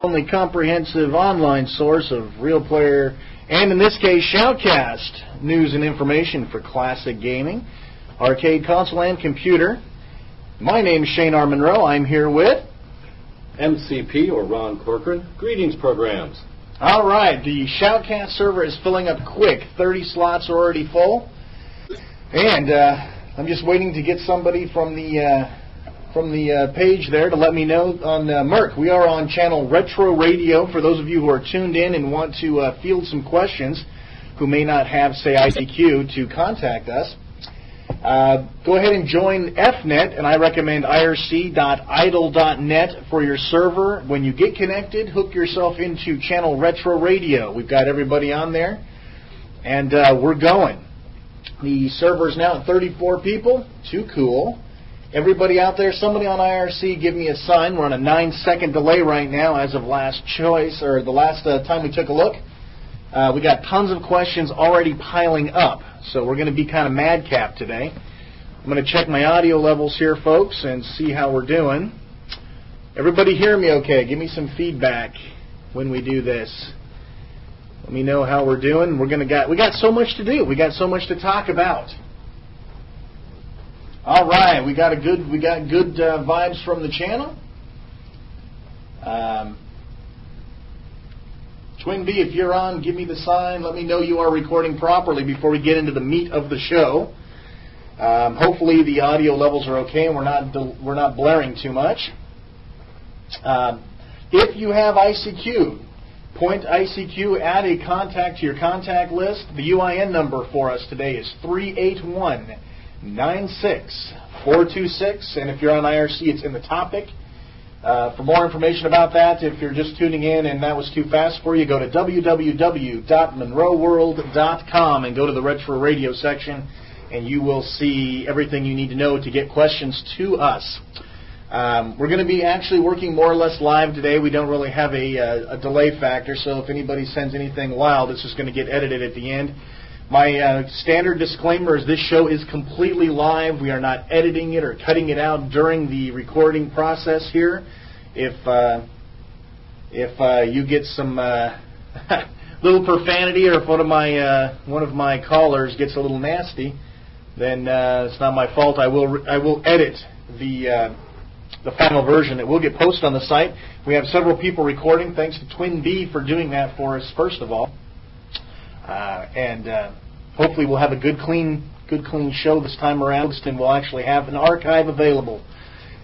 only comprehensive online source of real player, and in this case, shoutcast news and information for classic gaming, arcade, console, and computer. My name is Shane R. Monroe. I'm here with MCP, or Ron Corcoran. Greetings, programs. All right, the shoutcast server is filling up quick. 30 slots are already full, and I'm just waiting to get somebody from the page there to let me know on Merc. We are on channel Retro Radio. For those of you who are tuned in and want to field some questions, who may not have, say, ICQ, to contact us, go ahead and join FNet, and I recommend irc.idle.net for your server. When you get connected, hook yourself into channel Retro Radio. We've got everybody on there, and we're going. The server is now at 34 people. Too cool. Everybody out there, somebody on IRC, give me a sign. We're on a 9-second delay right now as of last choice, or the last time we took a look. We got tons of questions already piling up, so we're going to be kind of madcap today. I'm going to check my audio levels here, folks, and see how we're doing. Everybody hear me okay? Give me some feedback when we do this. Let me know how we're doing. We got so much to do. We got so much to talk about. All right, we got good vibes from the channel. TwinBee, if you're on, give me the sign. Let me know you are recording properly before we get into the meat of the show. Hopefully the audio levels are okay and we're not blaring too much. If you have ICQ, point ICQ, add a contact to your contact list. The UIN number for us today is 381-96426, and if you're on IRC, it's in the topic. For more information about that, if you're just tuning in and that was too fast for you, go to www.monroeworld.com and go to the Retro Radio section, and you will see everything you need to know to get questions to us. We're going to be actually working more or less live today. We don't really have a delay factor, so if anybody sends anything wild, it's just going to get edited at the end. My standard disclaimer is this show is completely live. We are not editing it or cutting it out during the recording process here. If you get some little profanity, or if one of my callers gets a little nasty, then it's not my fault. I will edit the final version that will get posted on the site. We have several people recording. Thanks to TwinBee for doing that for us, first of all. And hopefully we'll have a good clean show this time around, and we'll actually have an archive available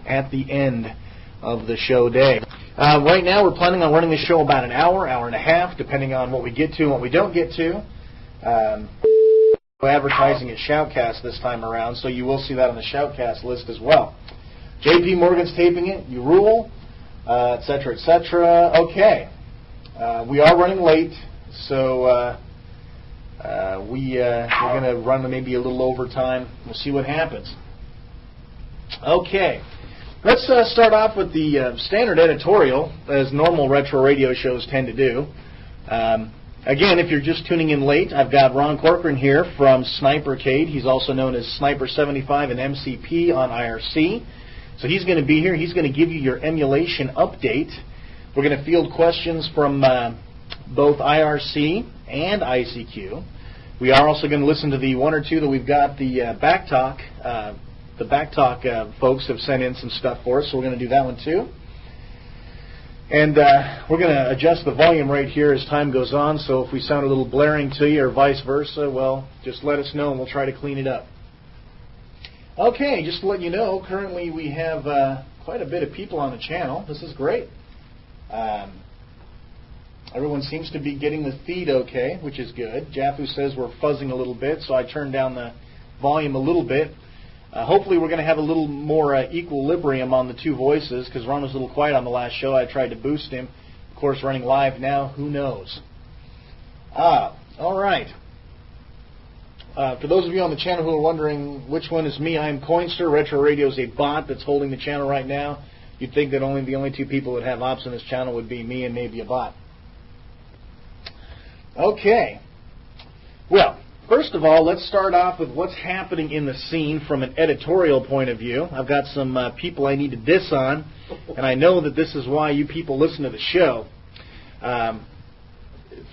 at the end of the show day. Right now we're planning on running the show about an hour and a half, depending on what we get to and what we don't get to. We're advertising at Shoutcast this time around, so you will see that on the Shoutcast list as well. JP Morgan's taping it. You rule, etc., etc. Okay. We are running late, so we're going to run maybe a little overtime. We'll see what happens. Okay. Let's start off with the standard editorial, as normal retro radio shows tend to do. Again, if you're just tuning in late, I've got Ron Corcoran here from Snipercade. He's also known as Sniper75 and MCP on IRC. So he's going to be here. He's going to give you your emulation update. We're going to field questions from both IRC and ICQ. We are also going to listen to the one or two that we've got the Backtalk. The Backtalk folks have sent in some stuff for us, so we're going to do that one too. And we're going to adjust the volume rate here as time goes on, so if we sound a little blaring to you or vice versa, well, just let us know and we'll try to clean it up. Okay, just to let you know, currently we have quite a bit of people on the channel. This is great. Everyone seems to be getting the feed okay, which is good. Jaffu says we're fuzzing a little bit, so I turned down the volume a little bit. Hopefully we're going to have a little more equilibrium on the two voices, because Ron was a little quiet on the last show. I tried to boost him. Of course, running live now, who knows? All right. For those of you on the channel who are wondering which one is me, I'm Coinster. Retro Radio is a bot that's holding the channel right now. You'd think that the only two people that have ops on this channel would be me and maybe a bot. Okay. Well, First of all, let's start off with what's happening in the scene from an editorial point of view. I've got some people I need to diss on, and I know that this is why you people listen to the show.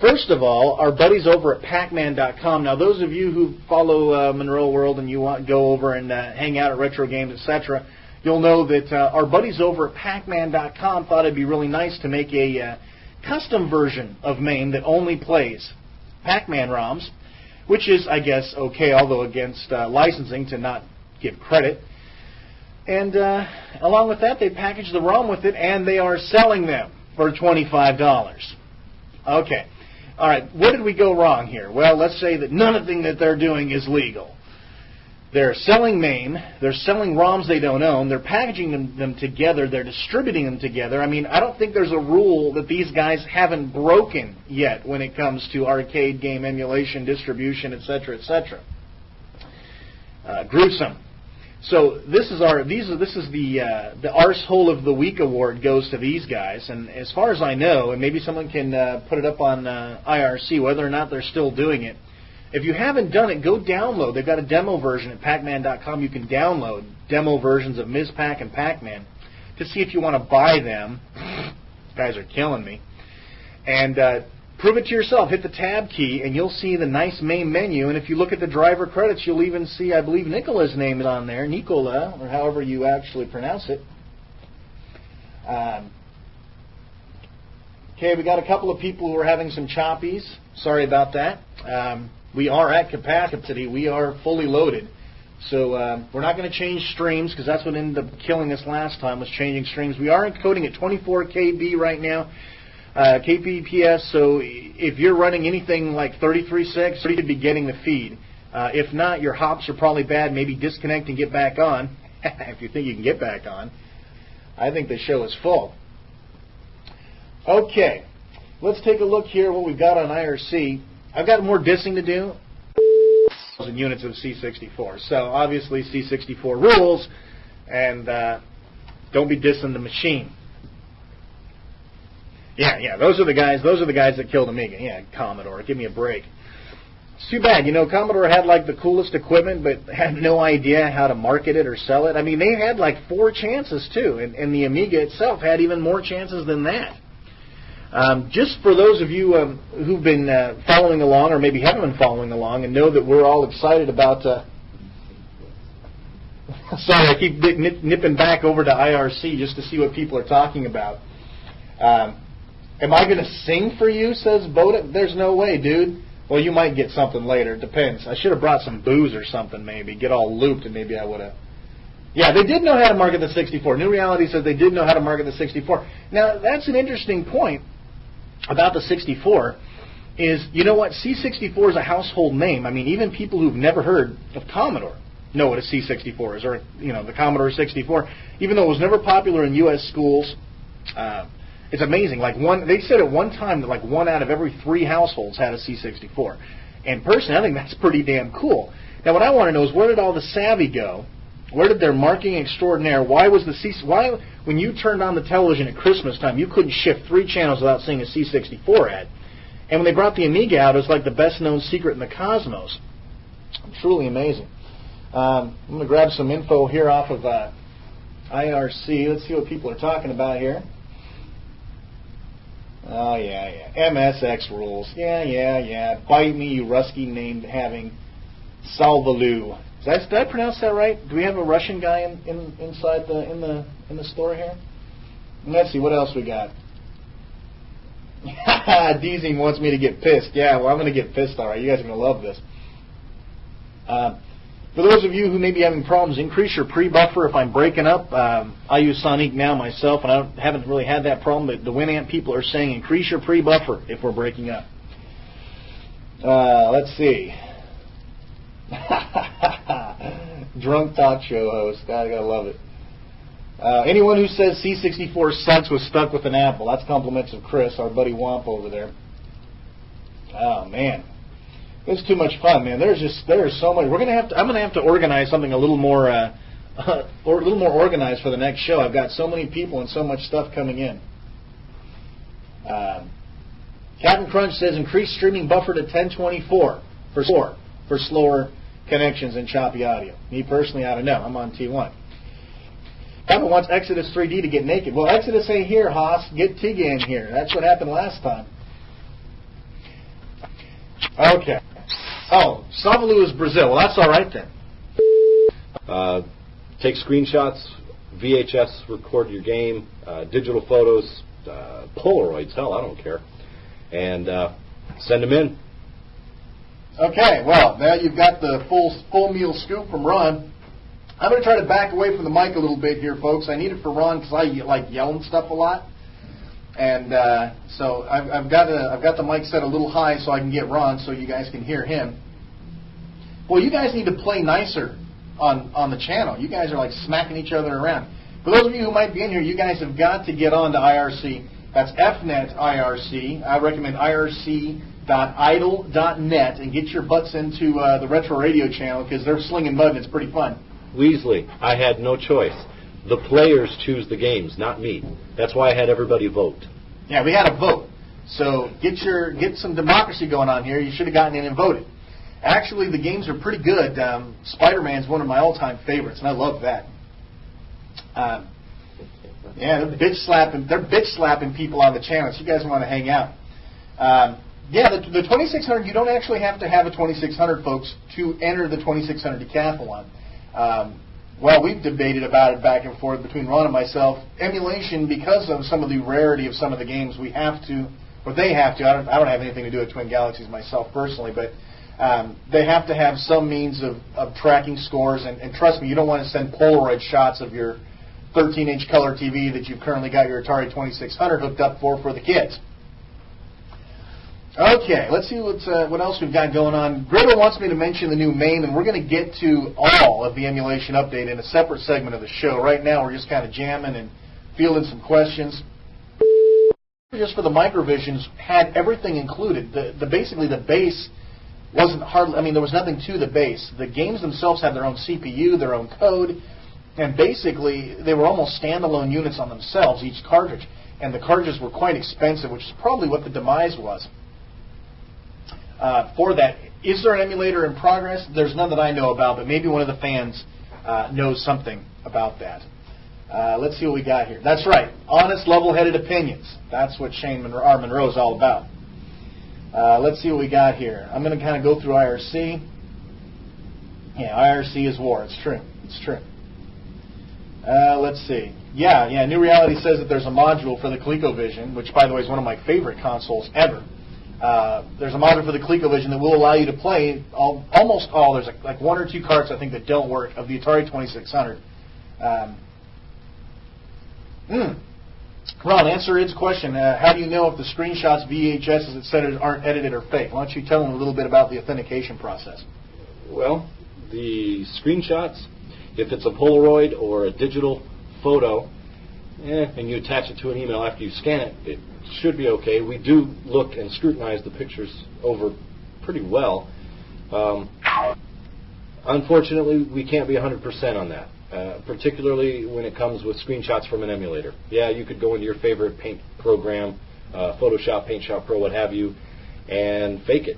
First of all, our buddies over at Pacman.com. Now, those of you who follow Monroe World and you want to go over and hang out at RetroGaming, etc., you'll know that our buddies over at Pacman.com thought it'd be really nice to make a custom version of MAME that only plays Pac-Man ROMs, which is, I guess, okay, although against licensing to not give credit. And along with that, they packaged the ROM with it, and they are selling them for $25. Okay. All right, what did we go wrong here? Well, let's say that nothing that they're doing is legal. They're selling MAME, they're selling ROMs they don't own, they're packaging them together, they're distributing them together. I mean, I don't think there's a rule that these guys haven't broken yet when it comes to arcade game emulation, distribution, etc., etc. Gruesome. So this is the Arsehole of the Week award goes to these guys, and as far as I know, and maybe someone can put it up on IRC whether or not they're still doing it. If you haven't done it, go download. They've got a demo version at Pacman.com. You can download demo versions of Ms. Pac and Pac-Man to see if you want to buy them. These guys are killing me. And prove it to yourself. Hit the tab key, and you'll see the nice main menu. And if you look at the driver credits, you'll even see, I believe, Nicola's name is on there. Nicola, or however you actually pronounce it. Okay, we got a couple of people who are having some choppies. Sorry about that. We are at capacity. We are fully loaded. So we're not going to change streams because that's what ended up killing us last time was changing streams. We are encoding at 24 KB right now, kbps. So if you're running anything like 33.6, you should be getting the feed. If not, your hops are probably bad. Maybe disconnect and get back on if you think you can get back on. I think the show is full. Okay, let's take a look here what we've got on IRC. I've got more dissing to do. Units of C64. So obviously C64 rules, and don't be dissing the machine. Yeah, those are the guys that killed Amiga. Yeah, Commodore, give me a break. It's too bad, Commodore had like the coolest equipment, but had no idea how to market it or sell it. I mean, they had like 4 chances too, and the Amiga itself had even more chances than that. Just for those of you who've been following along, or maybe haven't been following along, and know that we're all excited about... Sorry, I keep nipping back over to IRC just to see what people are talking about. Am I going to sing for you, says Boda? There's no way, dude. Well, you might get something later. It depends. I should have brought some booze or something, maybe. Get all looped, and maybe I would have... Yeah, they did know how to market the 64. New Reality says they did know how to market the 64. Now, that's an interesting point about the 64 is, you know what, C64 is a household name. I mean, even people who've never heard of Commodore know what a C64 is, or, the Commodore 64. Even though it was never popular in U.S. schools, it's amazing. They said at one time that 1 out of every 3 households had a C64. And personally, I think that's pretty damn cool. Now, what I want to know is, where did all the savvy go? Where did their marketing extraordinaire, why when you turned on the television at Christmas time, you couldn't shift 3 channels without seeing a C64 ad? And when they brought the Amiga out, it was like the best-known secret in the cosmos. Truly amazing. I'm going to grab some info here off of IRC. Let's see what people are talking about here. Oh, yeah. MSX rules. Yeah. Bite me, you Rusky named having Salvaloo. Did I pronounce that right? Do we have a Russian guy inside in the store here? Let's see what else we got. Deezing wants me to get pissed. Yeah, well, I'm going to get pissed. All right, you guys are going to love this. For those of you who may be having problems, increase your pre-buffer if I'm breaking up. I use Sonic now myself, and I haven't really had that problem. But the Winamp people are saying increase your pre-buffer if we're breaking up. Let's see. Drunk talk show host. I gotta love it. Anyone who says C64 sucks was stuck with an apple. That's compliments of Chris, our buddy Womp over there. Oh man, it's too much fun, man. There's so much. I'm gonna have to organize something a little more organized for the next show. I've got so many people and so much stuff coming in. Captain Crunch says increase streaming buffer to 1024 for sure. for slower connections and choppy audio. Me personally, I don't know. I'm on T1. Papa wants Exodus 3D to get naked. Well, Exodus ain't here, Haas. Get Tiga in here. That's what happened last time. Okay. Oh, Savalu is Brazil. Well, that's all right then. Take screenshots, VHS, record your game, digital photos, Polaroids, hell, I don't care, and send them in. Okay, well, now you've got the full meal scoop from Ron. I'm going to try to back away from the mic a little bit here, folks. I need it for Ron because I like yelling stuff a lot, and so I've got the mic set a little high so I can get Ron so you guys can hear him. Well, you guys need to play nicer on the channel. You guys are like smacking each other around. For those of you who might be in here, you guys have got to get on to IRC. That's FNet IRC. I recommend irc.idle.net and get your butts into the Retro Radio channel because they're slinging mud and it's pretty fun. Weasley, I had no choice. The players choose the games, not me. That's why I had everybody vote. Yeah, we had a vote. So get some democracy going on here. You should have gotten in and voted. Actually, the games are pretty good. Spider-Man's one of my all-time favorites, and I love that. Yeah, they're bitch slapping people on the channel, so you guys want to hang out. Yeah, the 2600, you don't actually have to have a 2600, folks, to enter the 2600 decathlon. Well, we've debated about it back and forth between Ron and myself. Emulation, because of some of the rarity of some of the games, we have to, or they have to. I don't have anything to do with Twin Galaxies myself personally, but they have to have some means of tracking scores. And trust me, you don't want to send Polaroid shots of your 13-inch color TV that you've currently got your Atari 2600 hooked up for the kids. Okay, let's see what else we've got going on. Griddle wants me to mention the new MAME, and we're going to get to all of the emulation update in a separate segment of the show. Right now, we're just kind of jamming and fielding some questions. Just for the Microvisions, had everything included. Basically, the base wasn't hardly. I mean, there was nothing to the base. The games themselves had their own CPU, their own code, and basically they were almost standalone units on themselves, each cartridge. And the cartridges were quite expensive, which is probably what the demise was. For that, is there an emulator in progress? There's none that I know about, but maybe one of the fans knows something about that. Let's see what we got here. That's right, honest, level-headed opinions. That's what Shane R. Monroe is all about. Let's see what we got here. I'm going to kind of go through IRC. Yeah, IRC is war. It's true. It's true. Let's see. Yeah. New Reality says that there's a module for the ColecoVision, which, by the way, is one of my favorite consoles ever. There's a module for the ColecoVision that will allow you to play almost all. There's like one or two carts, I think, that don't work of the Atari 2600. Ron, answer Id's question. How do you know if the screenshots, VHSs, etc., aren't edited or fake? Why don't you tell them a little bit about the authentication process? Well, the screenshots, if it's a Polaroid or a digital photo, and you attach it to an email after you scan it, it should be okay. We do look and scrutinize the pictures over pretty well. Unfortunately, we can't be 100% on that, particularly when it comes with screenshots from an emulator. Yeah, you could go into your favorite paint program, Photoshop, Paint Shop Pro, what have you, and fake it.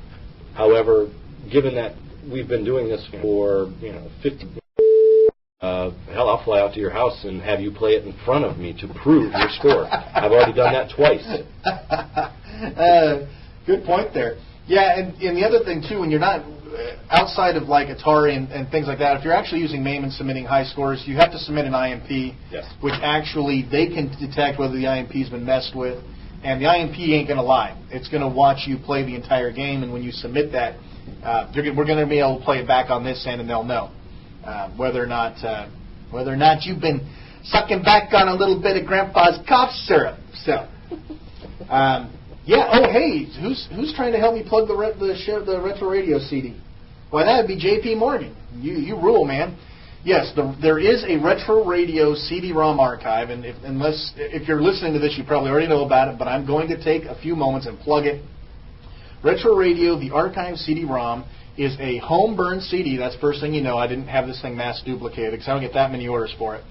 However, given that we've been doing this for 50 hell, I'll fly out to your house and have you play it in front of me to prove your score. I've already done that twice. Good point there. Yeah, and the other thing, too, when you're not outside of like Atari and things like that, if you're actually using MAME and submitting high scores, you have to submit an IMP, yes, which actually they can detect whether the IMP's been messed with. And the IMP ain't going to lie. It's going to watch you play the entire game, and when you submit that, we're going to be able to play it back on this end, and they'll know. Whether or not you've been sucking back on a little bit of Grandpa's cough syrup. So, yeah. Oh, hey, who's trying to help me plug the Retro Radio CD? Why, that would be J.P. Morgan. You rule, man. Yes, there is a Retro Radio CD-ROM archive, and if you're listening to this, you probably already know about it. But I'm going to take a few moments and plug it. Retro Radio, the archive CD-ROM, is a home-burn CD. That's the first thing you know. I didn't have this thing mass duplicated because I don't get that many orders for it.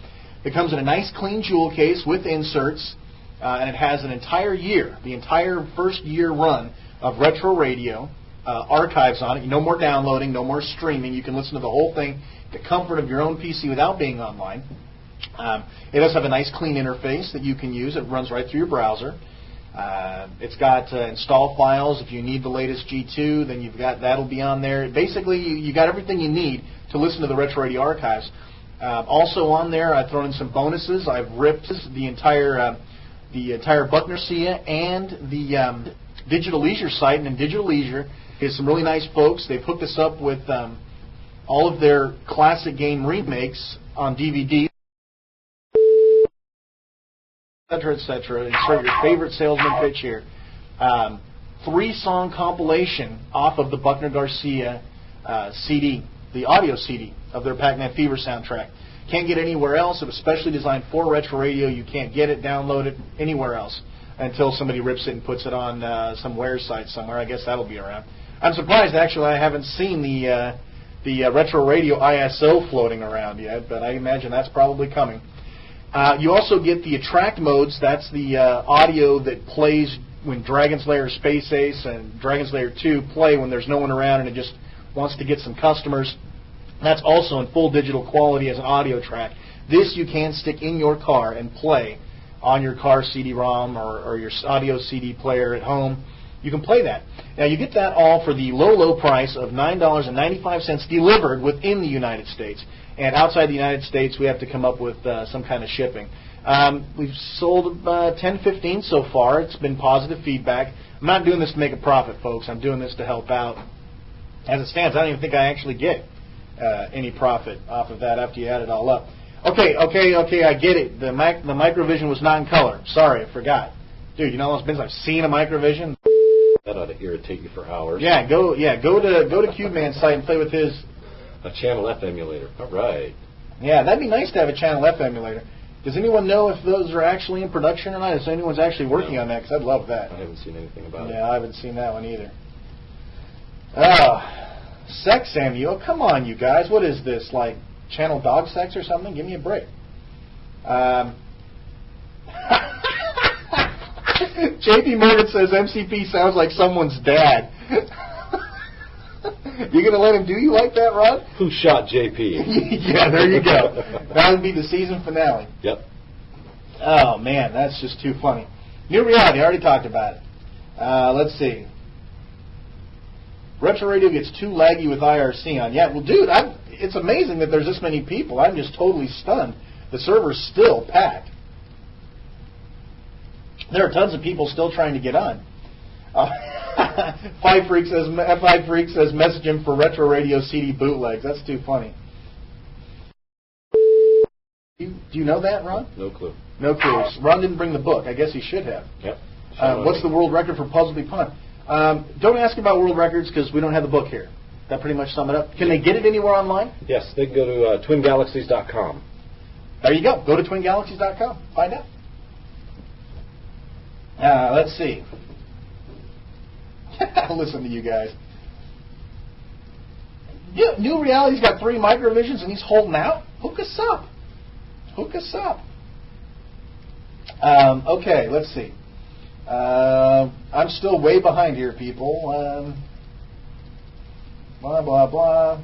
It comes in a nice clean jewel case with inserts, and it has an entire year, the entire first year run of Retro Radio, archives on it. No more downloading, no more streaming. You can listen to the whole thing at the comfort of your own PC without being online. It does have a nice clean interface that you can use. It runs right through your browser. It's got install files. If you need the latest G2, then that'll be on there. Basically, you got everything you need to listen to the Retro Radio archives. Also on there, I've thrown in some bonuses. I've ripped the entire Buckner SIA and the Digital Leisure site. And in Digital Leisure is some really nice folks. They've hooked us up with all of their classic game remakes on DVD. Etc. Insert your favorite salesman pitch here. 3-song compilation off of the Buckner Garcia CD, the audio CD of their Pac-Man Fever soundtrack. Can't get anywhere else. It was specially designed for Retro Radio. You can't get it, download it anywhere else until somebody rips it and puts it on some Ware site somewhere. I guess that'll be around. I'm surprised, actually, I haven't seen the Retro Radio ISO floating around yet, but I imagine that's probably coming. You also get the attract modes. That's the audio that plays when Dragon's Lair Space Ace and Dragon's Lair 2 play when there's no one around and it just wants to get some customers. That's also in full digital quality as an audio track. This you can stick in your car and play on your car CD-ROM or your audio CD player at home. You can play that. Now, you get that all for the low, low price of $9.95 delivered within the United States. And outside the United States, we have to come up with some kind of shipping. We've sold 10, 15 so far. It's been positive feedback. I'm not doing this to make a profit, folks. I'm doing this to help out. As it stands, I don't even think I actually get any profit off of that after you add it all up. Okay, I get it. The Microvision was not in color. Sorry, I forgot. Dude, you know how those bins I've seen a Microvision? That ought to irritate you for hours. Yeah, go to CubeMan's site and play with his... A Channel F emulator. All right. Yeah, that'd be nice to have a Channel F emulator. Does anyone know if those are actually in production or not? If anyone's actually working on that, because I'd love that. I haven't seen anything about it. Yeah, I haven't seen that one either. Oh, Sex Emu. Oh, come on, you guys. What is this, like Channel Dog Sex or something? Give me a break. JP Morgan says MCP sounds like someone's dad. You going to let him do you like that, Ron? Who shot JP? Yeah, there you go. That would be the season finale. Yep. Oh, man, that's just too funny. New reality, I already talked about it. Let's see. Retro Radio gets too laggy with IRC on. Yeah, well, dude, it's amazing that there's this many people. I'm just totally stunned. The server's still packed. There are tons of people still trying to get on. Five Freak says message him for Retro Radio CD bootlegs. That's too funny. Do you know that, Ron? No clue. No clue. Ron didn't bring the book. I guess he should have. Yep. What's the world record for Puzzle Be Pun? Don't ask about world records because we don't have the book here. That pretty much sum it up. Can they get it anywhere online? Yes, they can go to twingalaxies.com. There you go. Go to twingalaxies.com. Find out. Let's see. Listen to you guys. Yeah, New Reality's got 3 Microvisions and he's holding out? Hook us up. Hook us up. Okay, let's see. I'm still way behind here, people. Blah, blah, blah.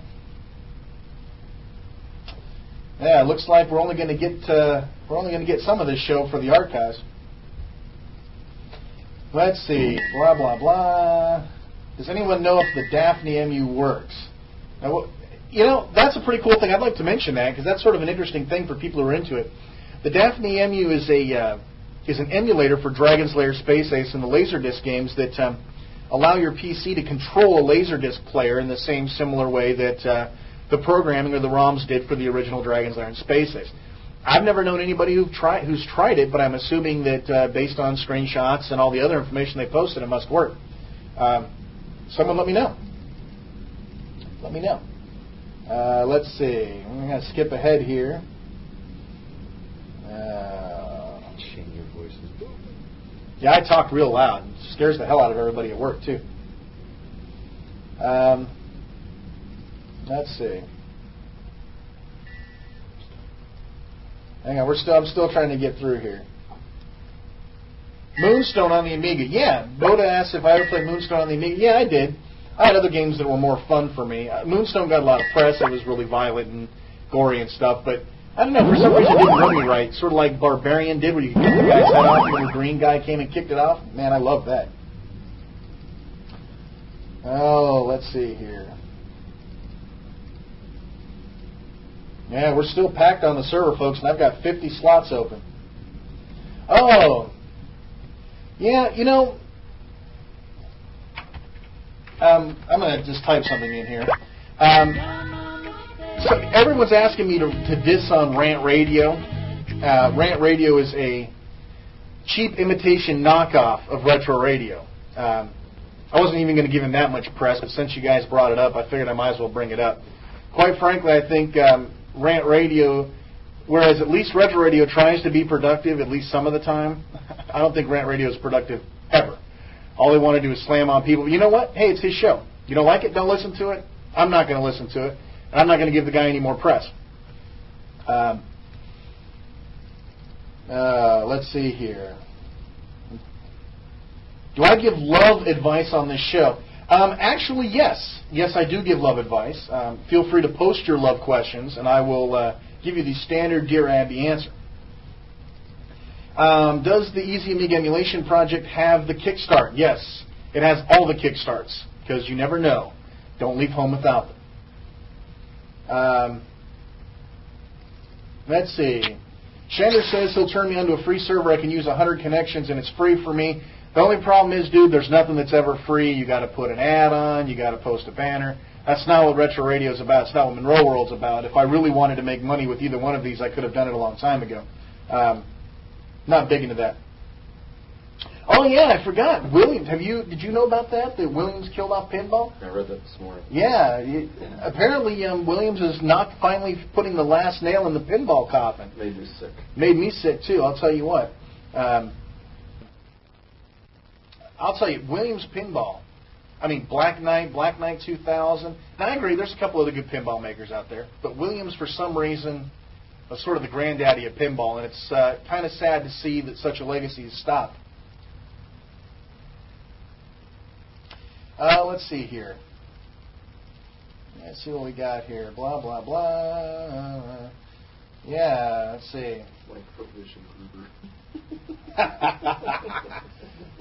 Yeah, it looks like we're only going to get some of this show for the archives. Let's see. Blah, blah, blah. Does anyone know if the Daphne MU works? Now, you know, that's a pretty cool thing. I'd like to mention that because that's sort of an interesting thing for people who are into it. The Daphne MU is an emulator for Dragon's Lair Space Ace and the Laserdisc games that allow your PC to control a Laserdisc player in the same similar way that the programming or the ROMs did for the original Dragon's Lair and Space Ace. I've never known anybody who's tried it, but I'm assuming that based on screenshots and all the other information they posted, it must work. Someone let me know. Let me know. Let's see. I'm going to skip ahead here. Shane, your voice is booming. Yeah, I talk real loud. It scares the hell out of everybody at work, too. Let's see. Hang on, I'm still trying to get through here. Moonstone on the Amiga. Yeah, Boda asked if I ever played Moonstone on the Amiga. Yeah, I did. I had other games that were more fun for me. Moonstone got a lot of press. It was really violent and gory and stuff, but I don't know, for some reason it didn't run me right. Sort of like Barbarian did, where you kick the guy's head off and the green guy came and kicked it off. Man, I love that. Oh, let's see here. Yeah, we're still packed on the server, folks, and I've got 50 slots open. Oh, yeah, you know, I'm going to just type something in here. So everyone's asking me to diss on Rant Radio. Rant Radio is a cheap imitation knockoff of Retro Radio. I wasn't even going to give him that much press, but since you guys brought it up, I figured I might as well bring it up. Quite frankly, I think Rant Radio, whereas at least Retro Radio tries to be productive at least some of the time, I don't think Rant Radio is productive ever. All they want to do is slam on people. But you know what? Hey, it's his show. You don't like it? Don't listen to it. I'm not going to listen to it. And I'm not going to give the guy any more press. Let's see here. Do I give love advice on this show? Actually, yes. Yes, I do give love advice. Feel free to post your love questions, and I will give you the standard Dear Abby answer. Does the Easy Amiga Emulation Project have the Kickstart? Yes, it has all the Kickstarts, because you never know. Don't leave home without them. Let's see. Shander says he'll turn me onto a free server. I can use 100 connections, and it's free for me. The only problem is, dude, there's nothing that's ever free. You got to put an ad on. You got to post a banner. That's not what Retro Radio is about. It's not what Monroe World's about. If I really wanted to make money with either one of these, I could have done it a long time ago. Not big into that. Oh yeah, I forgot. Williams, did you know about that? That Williams killed off pinball? I read that this morning. Yeah, apparently Williams is not finally putting the last nail in the pinball coffin. Made me sick. Made me sick too. I'll tell you what. Williams Pinball. I mean, Black Knight 2000. Now I agree, there's a couple other good pinball makers out there, but Williams, for some reason, was sort of the granddaddy of pinball, and it's kind of sad to see that such a legacy has stopped. Let's see here. Let's see what we got here. Blah, blah, blah. Yeah, let's see. Like Prohibition Gruber.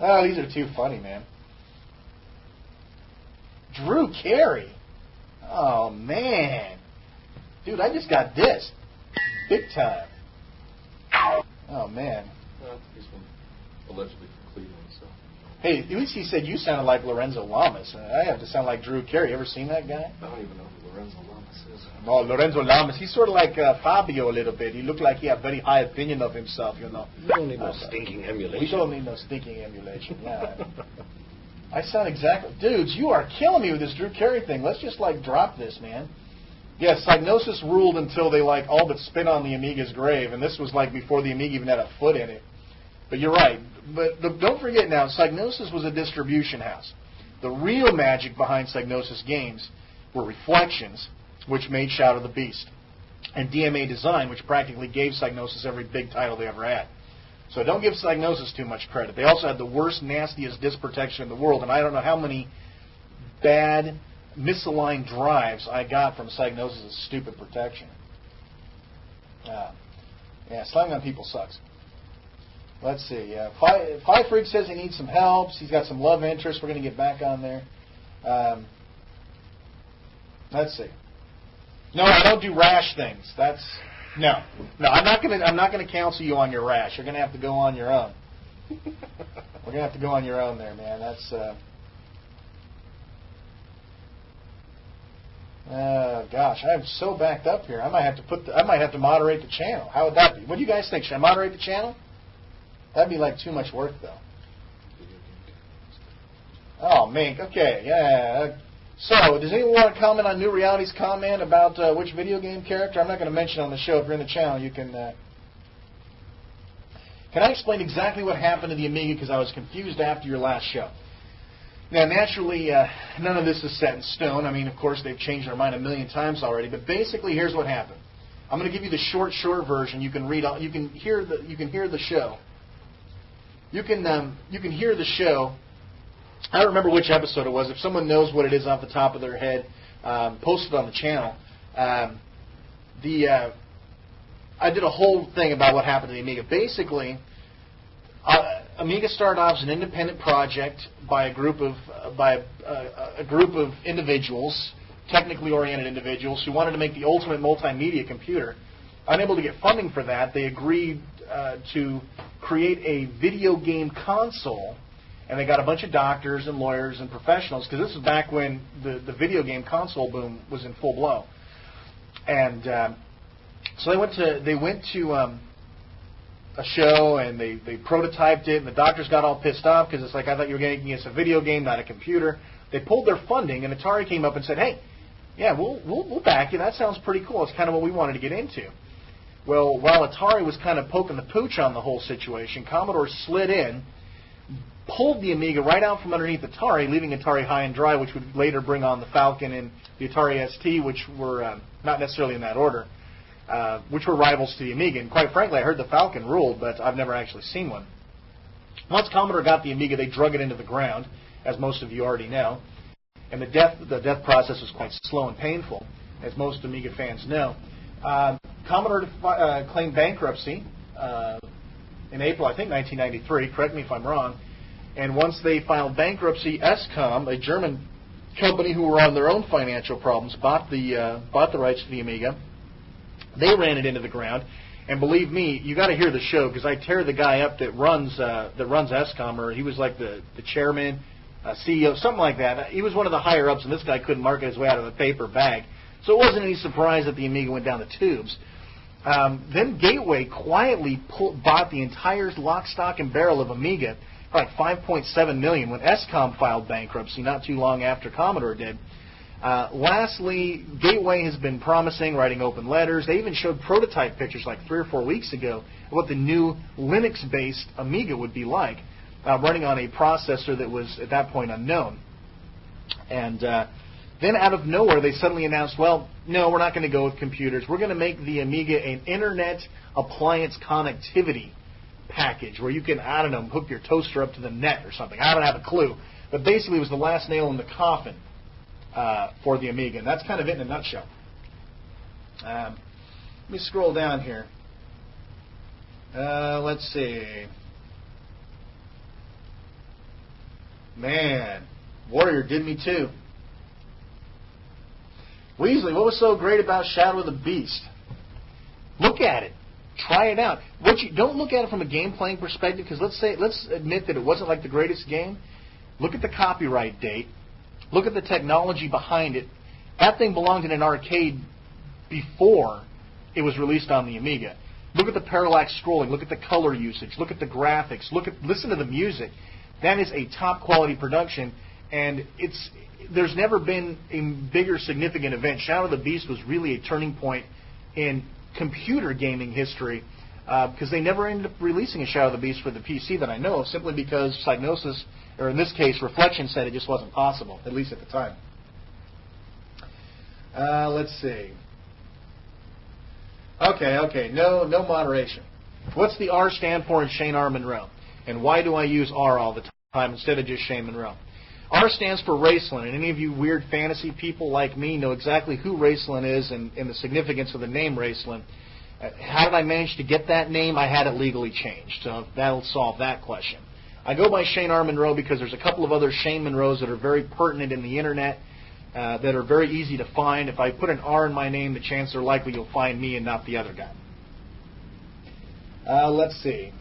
Oh, these are too funny, man. Drew Carey. Oh, man. Dude, I just got dissed. Big time. Oh, man. Well, he's from allegedly from Cleveland, so. Hey, at least he said you sounded like Lorenzo Lamas. I have to sound like Drew Carey. Ever seen that guy? I don't even know who Lorenzo Lamas is. No, Lorenzo Lamas. He's sort of like Fabio a little bit. He looked like he had very high opinion of himself, you know. We don't need no stinking emulation. We don't need no stinking emulation, yeah. I sound exactly... Dudes, you are killing me with this Drew Carey thing. Let's just, drop this, man. Yes, Psygnosis ruled until they, all but spit on the Amiga's grave, and this was, before the Amiga even had a foot in it. But you're right. But don't forget now, Psygnosis was a distribution house. The real magic behind Psygnosis games were Reflections, which made Shadow the Beast, and DMA Design, which practically gave Psygnosis every big title they ever had. So don't give Psygnosis too much credit. They also had the worst, nastiest disk protection in the world, and I don't know how many bad, misaligned drives I got from Psygnosis' stupid protection. Yeah, slamming on people sucks. Let's see. Five Freak says he needs some help. He's got some love interest. We're going to get back on there. Let's see. No, I don't do rash things. No. I'm not going to counsel you on your rash. You're going to have to go on your own. We're going to have to go on your own there, man. That's. Gosh, I'm so backed up here. I might have to moderate the channel. How would that be? What do you guys think? Should I moderate the channel? That'd be too much work, though. Oh, Mink. Okay, yeah. So, does anyone want to comment on New Reality's comment about which video game character? I'm not going to mention on the show. If you're in the channel, you can... Can I explain exactly what happened to the Amiga? Because I was confused after your last show. Now, naturally, none of this is set in stone. I mean, of course, they've changed their mind a million times already. But basically, here's what happened. I'm going to give you the short version. You can read. You can hear the show. You can hear the show I don't remember which episode it was. If someone knows what it is off the top of their head, post it on the channel. I did a whole thing about what happened to the Amiga. Basically, Amiga started off as an independent project by a group of individuals, technically oriented individuals, who wanted to make the ultimate multimedia computer. Unable to get funding for that, they agreed to create a video game console, and they got a bunch of doctors and lawyers and professionals, because this was back when the video game console boom was in full blow. And so they went to a show, and they prototyped it, and the doctors got all pissed off because it's like, I thought you were getting us a video game, not a computer. They pulled their funding, and Atari came up and said, hey, yeah, we'll back you. That sounds pretty cool. It's kind of what we wanted to get into. Well, while Atari was kind of poking the pooch on the whole situation, Commodore slid in, pulled the Amiga right out from underneath Atari, leaving Atari high and dry, which would later bring on the Falcon and the Atari ST, which were not necessarily in that order, which were rivals to the Amiga. And quite frankly, I heard the Falcon ruled, but I've never actually seen one. Once Commodore got the Amiga, they drug it into the ground, as most of you already know. And the death process was quite slow and painful, as most Amiga fans know. Commodore claimed bankruptcy in April, I think, 1993. Correct me if I'm wrong. And once they filed bankruptcy, SCOM, a German company who were on their own financial problems, bought the rights to the Amiga. They ran it into the ground. And believe me, you got to hear the show, because I tear the guy up that runs SCOM, or he was like the chairman, CEO, something like that. He was one of the higher ups, and this guy couldn't market his way out of a paper bag. So it wasn't any surprise that the Amiga went down the tubes. Then Gateway quietly bought the entire lock, stock, and barrel of Amiga for like $5.7 million when SCOM filed bankruptcy not too long after Commodore did. Lastly, Gateway has been promising, writing open letters. They even showed prototype pictures like 3 or 4 weeks ago of what the new Linux-based Amiga would be like, running on a processor that was at that point unknown. And then out of nowhere, they suddenly announced, well, no, we're not going to go with computers. We're going to make the Amiga an internet appliance connectivity package where you can, I don't know, hook your toaster up to the net or something. I don't have a clue. But basically it was the last nail in the coffin for the Amiga. And that's kind of it in a nutshell. Let me scroll down here. Let's see. Man, Warrior did me too. Weasley, what was so great about Shadow of the Beast? Look at it. Try it out. Don't look at it from a game playing perspective, because let's admit that it wasn't like the greatest game. Look at the copyright date. Look at the technology behind it. That thing belonged in an arcade before it was released on the Amiga. Look at the parallax scrolling. Look at the color usage. Look at the graphics. Listen to the music. That is a top quality production, and there's never been a bigger significant event. Shadow of the Beast was really a turning point in computer gaming history, because they never ended up releasing a Shadow of the Beast for the PC that I know of, simply because Psygnosis, or in this case Reflection, said it just wasn't possible, at least at the time. Let's see. Okay, no moderation. What's the R stand for in Shane R. Monroe? And why do I use R all the time instead of just Shane Monroe? R stands for Raceland, and any of you weird fantasy people like me know exactly who Raceland is and the significance of the name Raceland. How did I manage to get that name? I had it legally changed, so that'll solve that question. I go by Shane R. Monroe because there's a couple of other Shane Monroes that are very pertinent in the Internet, that are very easy to find. If I put an R in my name, the chances are likely you'll find me and not the other guy. Let's see.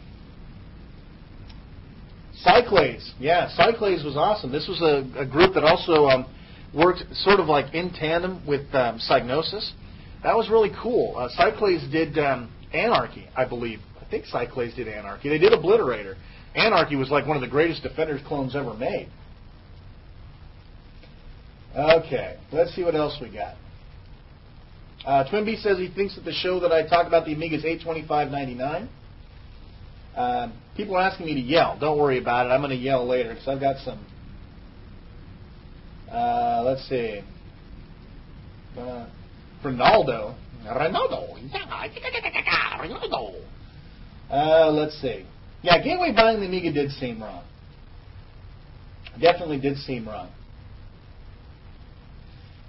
Cyclades. Yeah, Cyclades was awesome. This was a group that also worked sort of like in tandem with Psygnosis. That was really cool. Cyclades did Anarchy, I believe. I think Cyclades did Anarchy. They did Obliterator. Anarchy was like one of the greatest Defenders clones ever made. Okay, let's see what else we got. TwinBee says he thinks that the show that I talked about the Amiga is $825.99. People are asking me to yell. Don't worry about it. I'm going to yell later because I've got some. Let's see. Ronaldo. Let's see. Yeah, Gateway buying the Amiga did seem wrong. Definitely did seem wrong.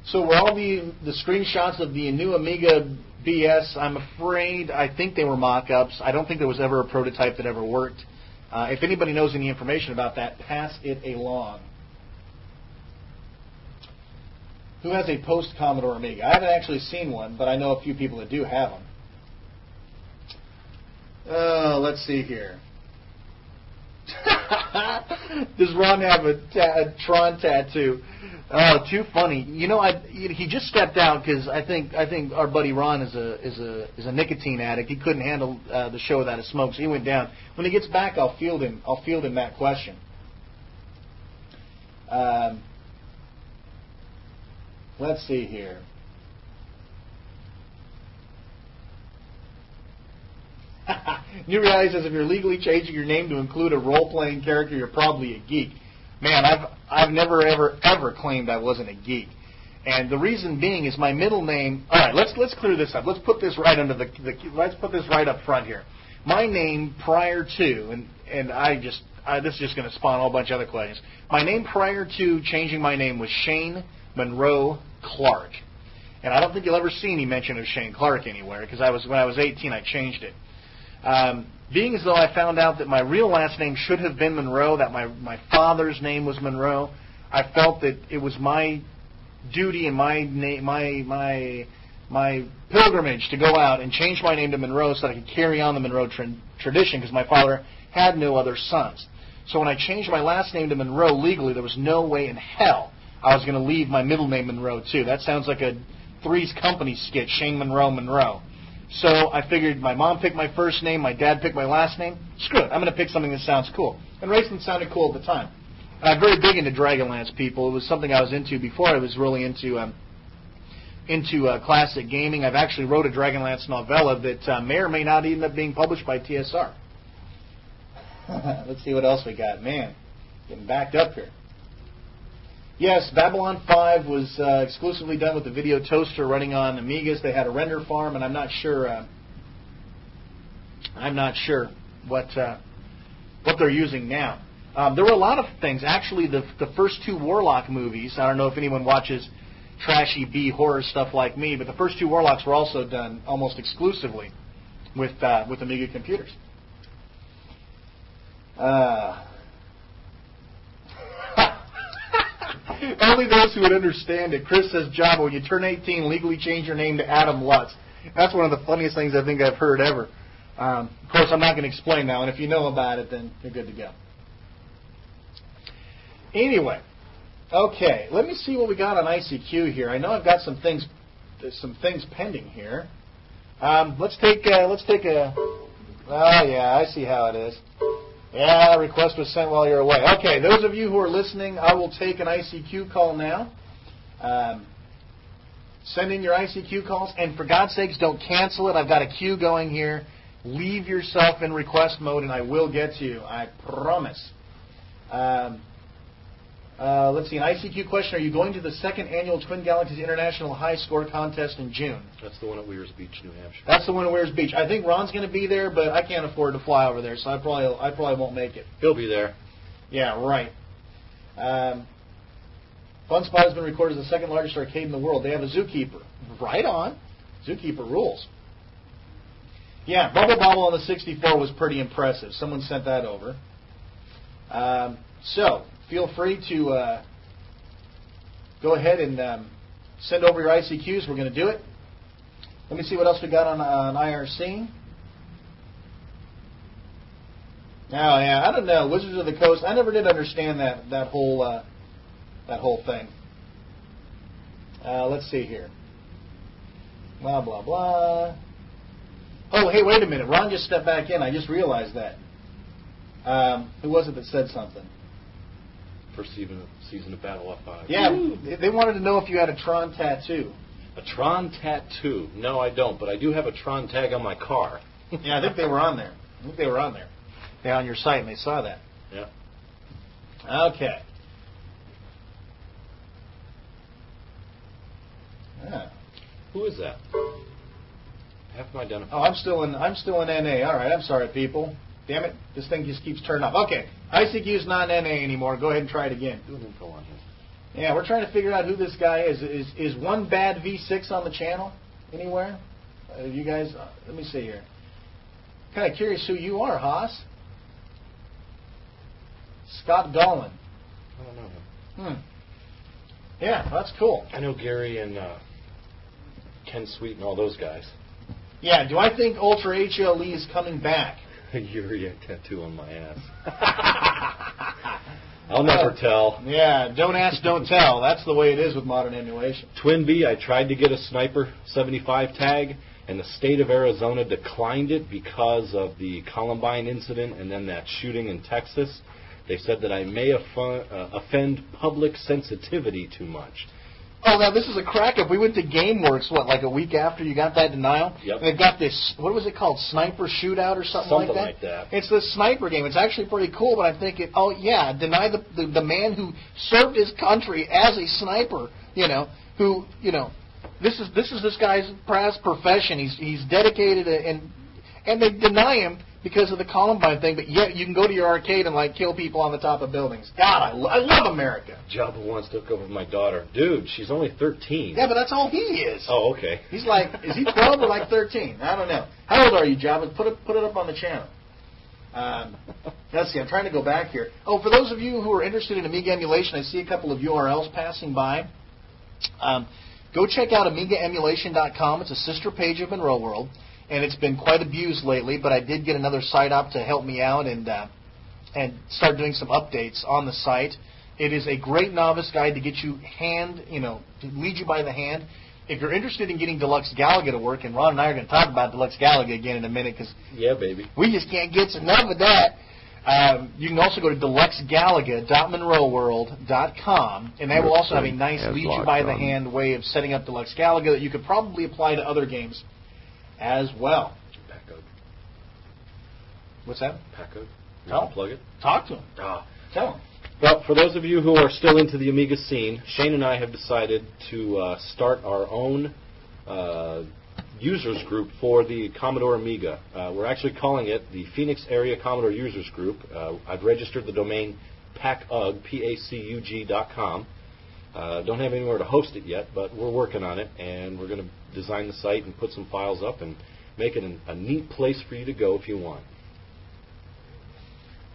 So were all the screenshots of the new Amiga BS? I'm afraid, I think they were mock-ups. I don't think there was ever a prototype that ever worked. If anybody knows any information about that, pass it along. Who has a post-Commodore Amiga? I haven't actually seen one, but I know a few people that do have them. Let's see here. Does Ron have a Tron tattoo? Oh, too funny. You know, he just stepped out because I think our buddy Ron is a nicotine addict. He couldn't handle the show without a smoke, so he went down. When he gets back, I'll field him that question. Let's see here. New Reality says if you're legally changing your name to include a role-playing character, you're probably a geek. Man, I've never ever claimed I wasn't a geek, and the reason being is my middle name. All right, let's clear this up. Let's put this right under let's put this right up front here. My name prior to, and this is just going to spawn a whole bunch of other questions. My name prior to changing my name was Shane Monroe Clark, and I don't think you'll ever see any mention of Shane Clark anywhere because when I was 18, I changed it. Being as though I found out that my real last name should have been Monroe, that my father's name was Monroe, I felt that it was my duty and my pilgrimage to go out and change my name to Monroe so that I could carry on the Monroe tradition because my father had no other sons. So when I changed my last name to Monroe legally, there was no way in hell I was going to leave my middle name Monroe too. That sounds like a Three's Company skit, Shane Monroe. So I figured my mom picked my first name, my dad picked my last name. Screw it, I'm going to pick something that sounds cool. And racing sounded cool at the time. I'm very big into Dragonlance, people. It was something I was into before I was really into classic gaming. I've actually wrote a Dragonlance novella that may or may not end up being published by TSR. Let's see what else we got. Man, getting backed up here. Yes, Babylon 5 was exclusively done with the video toaster running on Amigas. They had a render farm, and I'm not sure what they're using now. There were a lot of things. Actually, the first two Warlock movies, I don't know if anyone watches trashy B horror stuff like me, but the first two Warlocks were also done almost exclusively with Amiga computers. Only those who would understand it. Chris says, Java, when you turn 18, legally change your name to Adam Lutz. That's one of the funniest things I think I've heard ever. Of course, I'm not going to explain now, and if you know about it, then you're good to go. Anyway, okay, let me see what we got on ICQ here. I know I've got some things pending here. Let's take a. Oh yeah, I see how it is. Yeah, request was sent while you're away. Okay, those of you who are listening, I will take an ICQ call now. Send in your ICQ calls, and for God's sakes, don't cancel it. I've got a queue going here. Leave yourself in request mode, and I will get to you. I promise. Let's see, an ICQ question. Are you going to the second annual Twin Galaxies International High Score Contest in June? That's the one at Weir's Beach, New Hampshire. That's the one at Weir's Beach. I think Ron's going to be there, but I can't afford to fly over there, so I probably won't make it. He'll be there. Yeah, right. FunSpot has been recorded as the second largest arcade in the world. They have a Zookeeper. Right on. Zookeeper rules. Yeah, Bubble Bobble on the 64 was pretty impressive. Someone sent that over. So, feel free to go ahead and send over your ICQs. We're going to do it. Let me see what else we got on IRC. Oh, yeah, I don't know. Wizards of the Coast. I never did understand that whole thing. Let's see here. Blah, blah, blah. Oh, hey, wait a minute. Ron just stepped back in. I just realized that. Who was it that said something? First season of Battle F5. Yeah, they wanted to know if you had a Tron tattoo. A Tron tattoo? No, I don't, but I do have a Tron tag on my car. Yeah, I think they were on there. They're on your site, and they saw that. Yeah. Okay. Yeah. Who is that? I have to identify. Oh, I'm still in NA. All right, I'm sorry, people. Damn it, this thing just keeps turning off. Okay, ICQ's not NA anymore. Go ahead and try it again. Do an info on him. Yeah, we're trying to figure out who this guy is. Is one bad V6 on the channel anywhere? You guys, let me see here. Kind of curious who you are, Haas. Scott Dolan. I don't know him. Yeah, that's cool. I know Gary and Ken Sweet and all those guys. Yeah, do I think Ultra HLE is coming back? Yuri tattoo on my ass. I'll never tell. Yeah, don't ask, don't tell. That's the way it is with modern emulation. TwinBee, I tried to get a Sniper 75 tag, and the state of Arizona declined it because of the Columbine incident and then that shooting in Texas. They said that I may offend public sensitivity too much. Oh, now this is a crack-up. We went to GameWorks, like a week after you got that denial? Yep. And they've got this, what was it called, Sniper Shootout or something like that? Something like that. It's this sniper game. It's actually pretty cool, but I'm thinking, oh, yeah, deny the man who served his country as a sniper, who, this is this guy's past profession. He's dedicated, and they deny him because of the Columbine thing, but yet you can go to your arcade and, kill people on the top of buildings. God, I love America. Jabba once took over my daughter. Dude, she's only 13. Yeah, but that's all he is. Oh, okay. He's is he 12 or 13? I don't know. How old are you, Jabba? Put it up on the channel. Let's see, I'm trying to go back here. Oh, for those of you who are interested in Amiga emulation, I see a couple of URLs passing by. Go check out AmigaEmulation.com. It's a sister page of Monroe World. And it's been quite abused lately, but I did get another site up to help me out and start doing some updates on the site. It is a great novice guide to get you to lead you by the hand. If you're interested in getting Deluxe Galaga to work, and Ron and I are going to talk about Deluxe Galaga again in a minute, because yeah, baby, we just can't get enough of that. You can also go to deluxegalaga.monroeworld.com, and they will also have a nice lead you by the hand way of setting up Deluxe Galaga that you could probably apply to other games as well. Packcode. What's that? Packcode. Plug it. Talk to him. Tell him. Well, for those of you who are still into the Amiga scene, Shane and I have decided to start our own users group for the Commodore Amiga. We're actually calling it the Phoenix Area Commodore Users Group. I've registered the domain pacug, pacug.com. Don't have anywhere to host it yet, but we're working on it, and we're going to design the site and put some files up and make it a neat place for you to go if you want.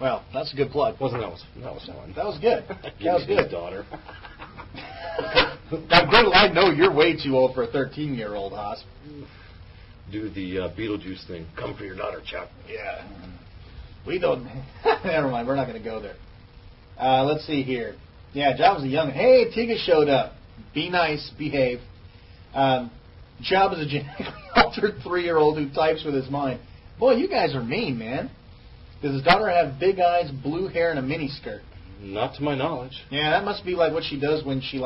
Well, that's a good plug. Wasn't that was fun? That was good. That was good, daughter. I know you're way too old for a 13-year-old, Haas. Do the Beetlejuice thing. Come for your daughter, Chuck. Yeah. We don't. Never mind. We're not going to go there. Let's see here. Yeah, Job's a young. Hey, Tiga showed up. Be nice. Behave. Job is a genetically altered 3-year-old who types with his mind. Boy, you guys are mean, man. Does his daughter have big eyes, blue hair, and a miniskirt? Not to my knowledge. Yeah, that must be like what she does when she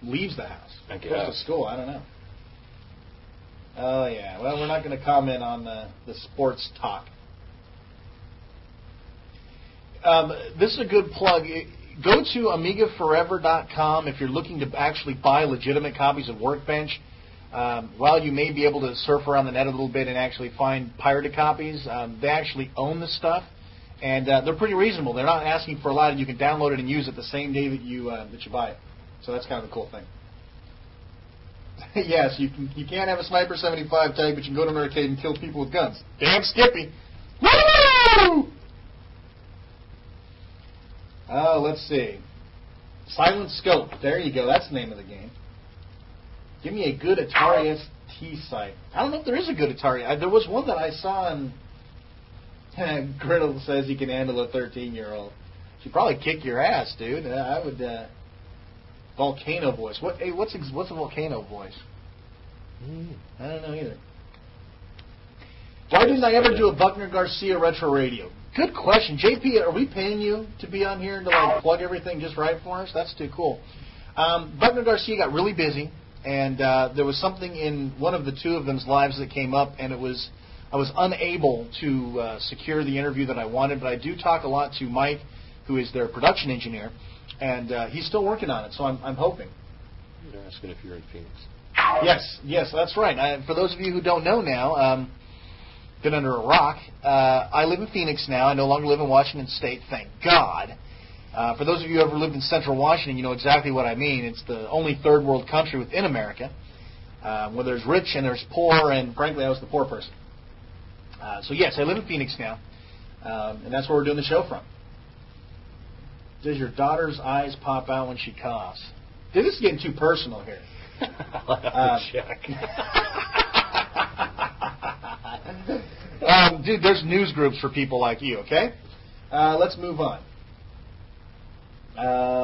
leaves the house. I guess. Goes to school. I don't know. Oh yeah. Well, we're not going to comment on the sports talk. This is a good plug. Go to AmigaForever.com if you're looking to actually buy legitimate copies of Workbench. While you may be able to surf around the net a little bit and actually find pirated copies, they actually own the stuff, and they're pretty reasonable. They're not asking for a lot, and you can download it and use it the same day that you buy it. So that's kind of a cool thing. Yes, you can't have a Sniper 75 tag, but you can go to an arcade and kill people with guns. Damn Skippy! Woo! Let's see. Silent Scope. There you go. That's the name of the game. Give me a good Atari ST site. I don't know if there is a good Atari. There was one that I saw, and Griddle says he can handle a 13-year-old. She'd probably kick your ass, dude. I would. Volcano voice. What's a volcano voice? I don't know either. Why didn't I ever do a Buckner Garcia retro radio? Good question. JP, are we paying you to be on here to plug everything just right for us? That's too cool. Buckner Garcia got really busy. And there was something in one of the two of them's lives that came up, and I was unable to secure the interview that I wanted. But I do talk a lot to Mike, who is their production engineer, and he's still working on it. So I'm hoping. You're asking if you're in Phoenix. Yes, that's right. For those of you who don't know now, been under a rock. I live in Phoenix now. I no longer live in Washington State, thank God. For those of you who ever lived in Central Washington, you know exactly what I mean. It's the only third world country within America where there's rich and there's poor, and frankly, I was the poor person. So yes, I live in Phoenix now, and that's where we're doing the show from. Does your daughter's eyes pop out when she coughs? Dude, this is getting too personal here. I'll have to check. Dude, there's news groups for people like you, okay? Let's move on.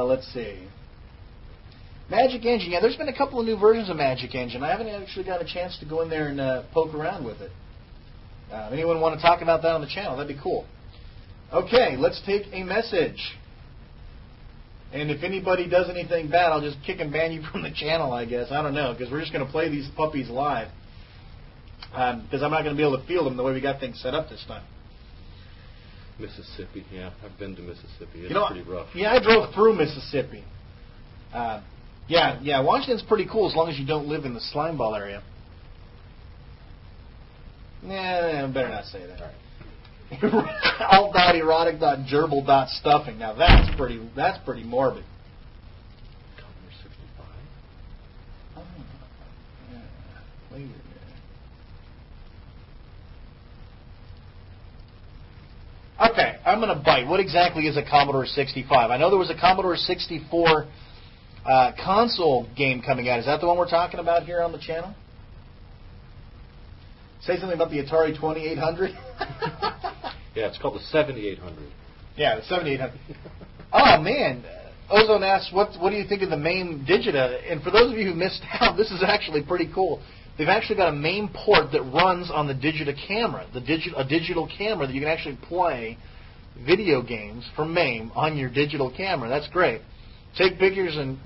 Let's see. Magic Engine. Yeah, there's been a couple of new versions of Magic Engine. I haven't actually got a chance to go in there and poke around with it. Anyone want to talk about that on the channel? That'd be cool. Okay, let's take a message. And if anybody does anything bad, I'll just kick and ban you from the channel, I guess. I don't know, because we're just going to play these puppies live. Because I'm not going to be able to field them the way we got things set up this time. Mississippi, yeah. I've been to Mississippi. It's pretty rough. Yeah, I drove through Mississippi. Yeah, Washington's pretty cool as long as you don't live in the slimeball area. Yeah, better not say that. All right. alt.erotic.gerbil.stuffing. Now that's pretty morbid. Commodore 65. Oh, yeah. Wait a minute. Okay, I'm going to bite. What exactly is a Commodore 65? I know there was a Commodore 64 console game coming out. Is that the one we're talking about here on the channel? Say something about the Atari 2800? Yeah, it's called the 7800. Yeah, the 7800. Oh, man. Ozone asks, what do you think of the MAME Digita? And for those of you who missed out, this is actually pretty cool. They've actually got a MAME port that runs on the Digita camera, a digital camera that you can actually play video games from MAME on your digital camera. That's great. Take pictures and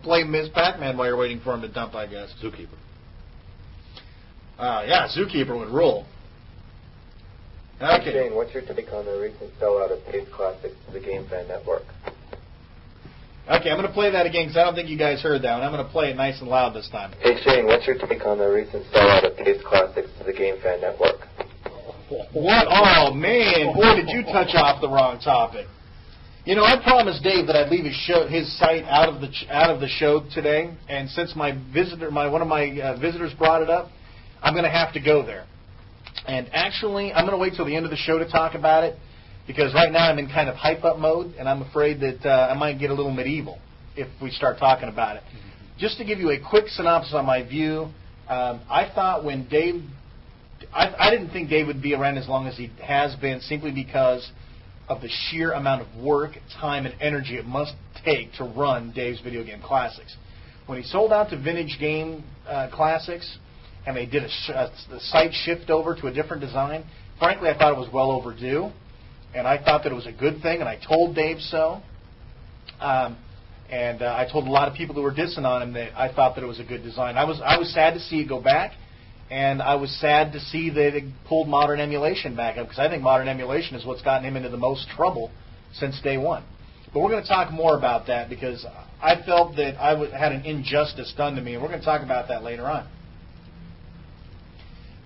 play Ms. Pac-Man while you're waiting for him to dump, I guess. Zookeeper. Yeah, Zookeeper would rule. Okay. Shane, what's your take on the recent sellout of Dave's Classics to the GameFan Network? Okay, I'm going to play that again because I don't think you guys heard that one. I'm going to play it nice and loud this time. Hey Shane, what's your take on the recent sellout of Dave's Classics to the GameFan Network? What? Oh, man. Boy, did you touch off the wrong topic. You know, I promised Dave that I'd leave his site out of the show today, and since one of my visitors brought it up, I'm going to have to go there. And actually, I'm going to wait till the end of the show to talk about it, because right now I'm in kind of hype-up mode, and I'm afraid that I might get a little medieval if we start talking about it. Just to give you a quick synopsis on my view, I thought when Dave... I didn't think Dave would be around as long as he has been, simply because of the sheer amount of work, time, and energy it must take to run Dave's Video Game Classics. When he sold out to Vintage Game Classics, and they did a site shift over to a different design, frankly, I thought it was well overdue, and I thought that it was a good thing, and I told Dave so. And I told a lot of people who were dissing on him that I thought that it was a good design. I was sad to see it go back, and I was sad to see that it pulled modern emulation back up, because I think modern emulation is what's gotten him into the most trouble since day one. But we're going to talk more about that, because I felt that I had an injustice done to me, and we're going to talk about that later on.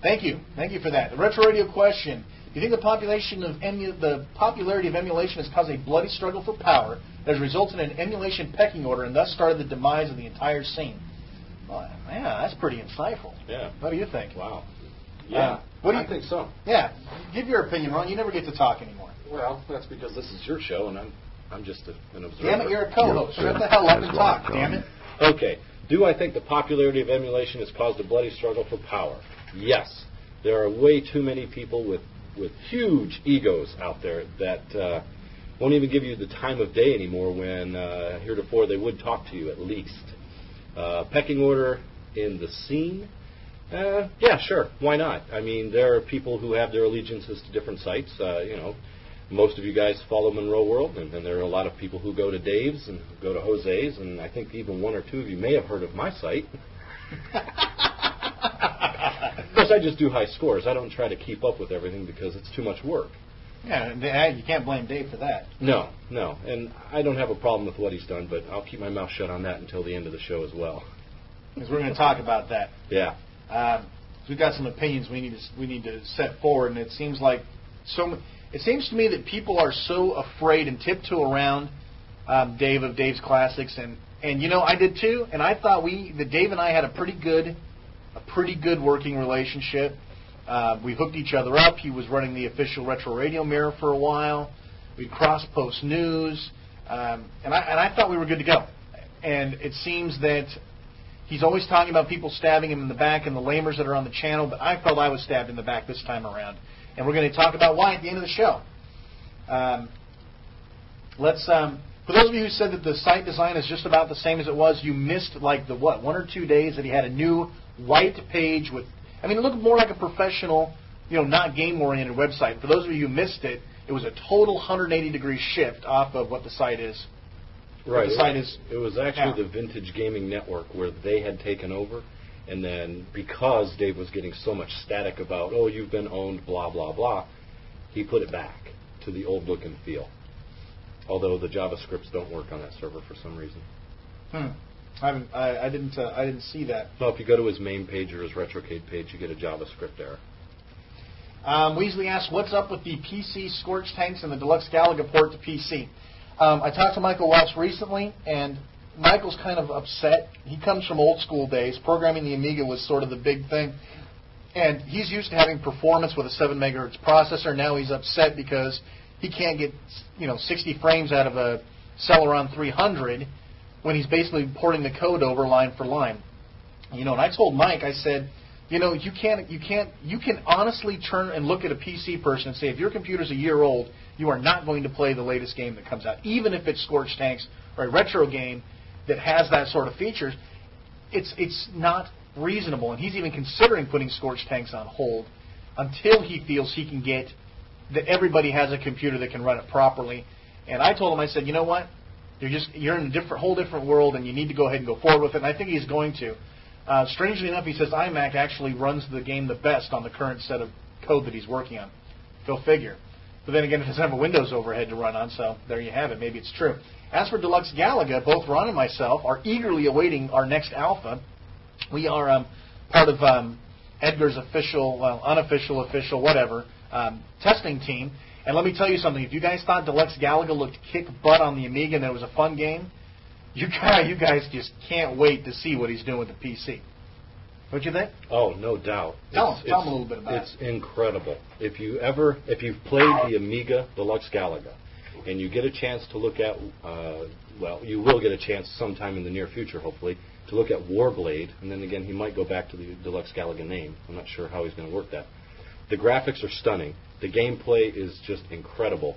Thank you for that. The Retro Radio question: do you think the popularity of emulation has caused a bloody struggle for power that has resulted in an emulation pecking order and thus started the demise of the entire scene? Well, yeah, that's pretty insightful. Yeah. What do you think? Wow. Yeah, I think so. Yeah. Give your opinion, Ron. You never get to talk anymore. Well, that's because this is your show, and I'm just an observer. Damn it, you're a co-host. Shut the hell up and talk, damn it. Okay. Do I think the popularity of emulation has caused a bloody struggle for power? Yes. There are way too many people with huge egos out there that won't even give you the time of day anymore when heretofore they would talk to you at least. Pecking order in the scene? Yeah, sure. Why not? I mean, there are people who have their allegiances to different sites. Most of you guys follow Monroe World, and there are a lot of people who go to Dave's and go to Jose's, and I think even one or two of you may have heard of my site. Of course, I just do high scores. I don't try to keep up with everything because it's too much work. Yeah, you can't blame Dave for that. No. And I don't have a problem with what he's done, but I'll keep my mouth shut on that until the end of the show as well. Because we're going to talk about that. Yeah. we've got some opinions we need to set forward, and it seems like it seems to me that people are so afraid and tiptoe around Dave of Dave's Classics, and you know, I did too, and I thought that Dave and I had a pretty good working relationship. We hooked each other up. He was running the official Retro Radio Mirror for a while. We'd cross-post news, and I thought we were good to go. And it seems that he's always talking about people stabbing him in the back and the lamers that are on the channel, but I felt I was stabbed in the back this time around. And we're going to talk about why at the end of the show. For those of you who said that the site design is just about the same as it was, you missed like the 1 or 2 days that he had a new white page with, I mean, it looked more like a professional, not game-oriented website. For those of you who missed it, it was a total 180-degree shift off of what the site is. Right. The site is it was actually the Vintage Gaming Network where they had taken over, and then because Dave was getting so much static about, oh, you've been owned, blah, blah, blah, he put it back to the old look and feel. Although the JavaScripts don't work on that server for some reason. I didn't see that. No, if you go to his main page or his RetroCade page, you get a JavaScript error. Weasley asks, what's up with the PC Scorch Tanks and the Deluxe Galaga port to PC? I talked to Michael Welch recently, and Michael's kind of upset. He comes from old school days. Programming the Amiga was sort of the big thing. And he's used to having performance with a 7 megahertz processor. Now he's upset because he can't get 60 frames out of a Celeron 300 when he's basically porting the code over line for line. And I told Mike, I said, you can honestly turn and look at a PC person and say, if your computer's a year old, you are not going to play the latest game that comes out, even if it's Scorch Tanks or a retro game that has that sort of features. It's not reasonable, and he's even considering putting Scorch Tanks on hold until he feels he can get that everybody has a computer that can run it properly. And I told him, I said, you know what? You're in a whole different world, and you need to go ahead and go forward with it. And I think he's going to. Strangely enough, he says iMac actually runs the game the best on the current set of code that he's working on. Go figure. But then again, it doesn't have a Windows overhead to run on, so there you have it. Maybe it's true. As for Deluxe Galaga, both Ron and myself are eagerly awaiting our next alpha. We are part of Edgar's official, unofficial, official, whatever, testing team. And let me tell you something. If you guys thought Deluxe Galaga looked kick butt on the Amiga and it was a fun game, you guys just can't wait to see what he's doing with the PC. What you think? Oh, no doubt. Tell him a little bit about it. It's incredible. If you've played the Amiga Deluxe Galaga, and you get a chance to look at, you will get a chance sometime in the near future, hopefully, to look at Warblade, and then again, he might go back to the Deluxe Galaga name. I'm not sure how he's going to work that. The graphics are stunning. The gameplay is just incredible.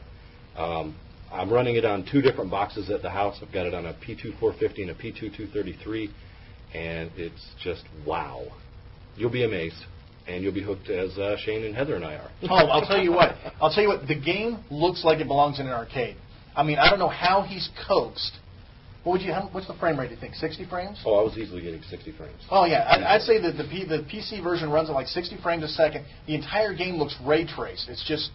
I'm running it on 2 different boxes at the house. I've got it on a P2450 and a P2233, and it's just wow. You'll be amazed, and you'll be hooked as Shane and Heather and I are. Oh, I'll tell you what. The game looks like it belongs in an arcade. I mean, I don't know how he's coaxed. What's the frame rate, you think? 60 frames? Oh, I was easily getting 60 frames. Oh, yeah. I'd say that the PC version runs at like 60 frames a second. The entire game looks ray traced. It's just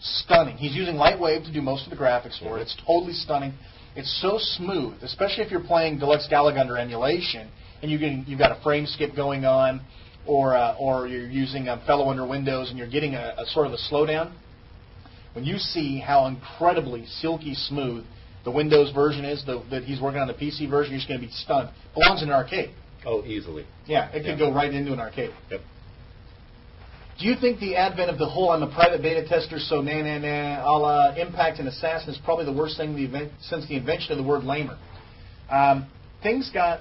stunning. He's using Lightwave to do most of the graphics for it. It's totally stunning. It's so smooth, especially if you're playing Deluxe Galaga under emulation and you've got a frame skip going on, or you're using Fellow under Windows and you're getting a sort of a slowdown. When you see how incredibly silky smooth the Windows version is that he's working on the PC version, you're just going to be stunned. Belongs in an arcade. Oh, easily. Yeah, it could go right into an arcade. Yep. Do you think the advent of the whole I'm a private beta tester, so a la Impact and Assassin is probably the worst thing since the invention of the word lamer? Things got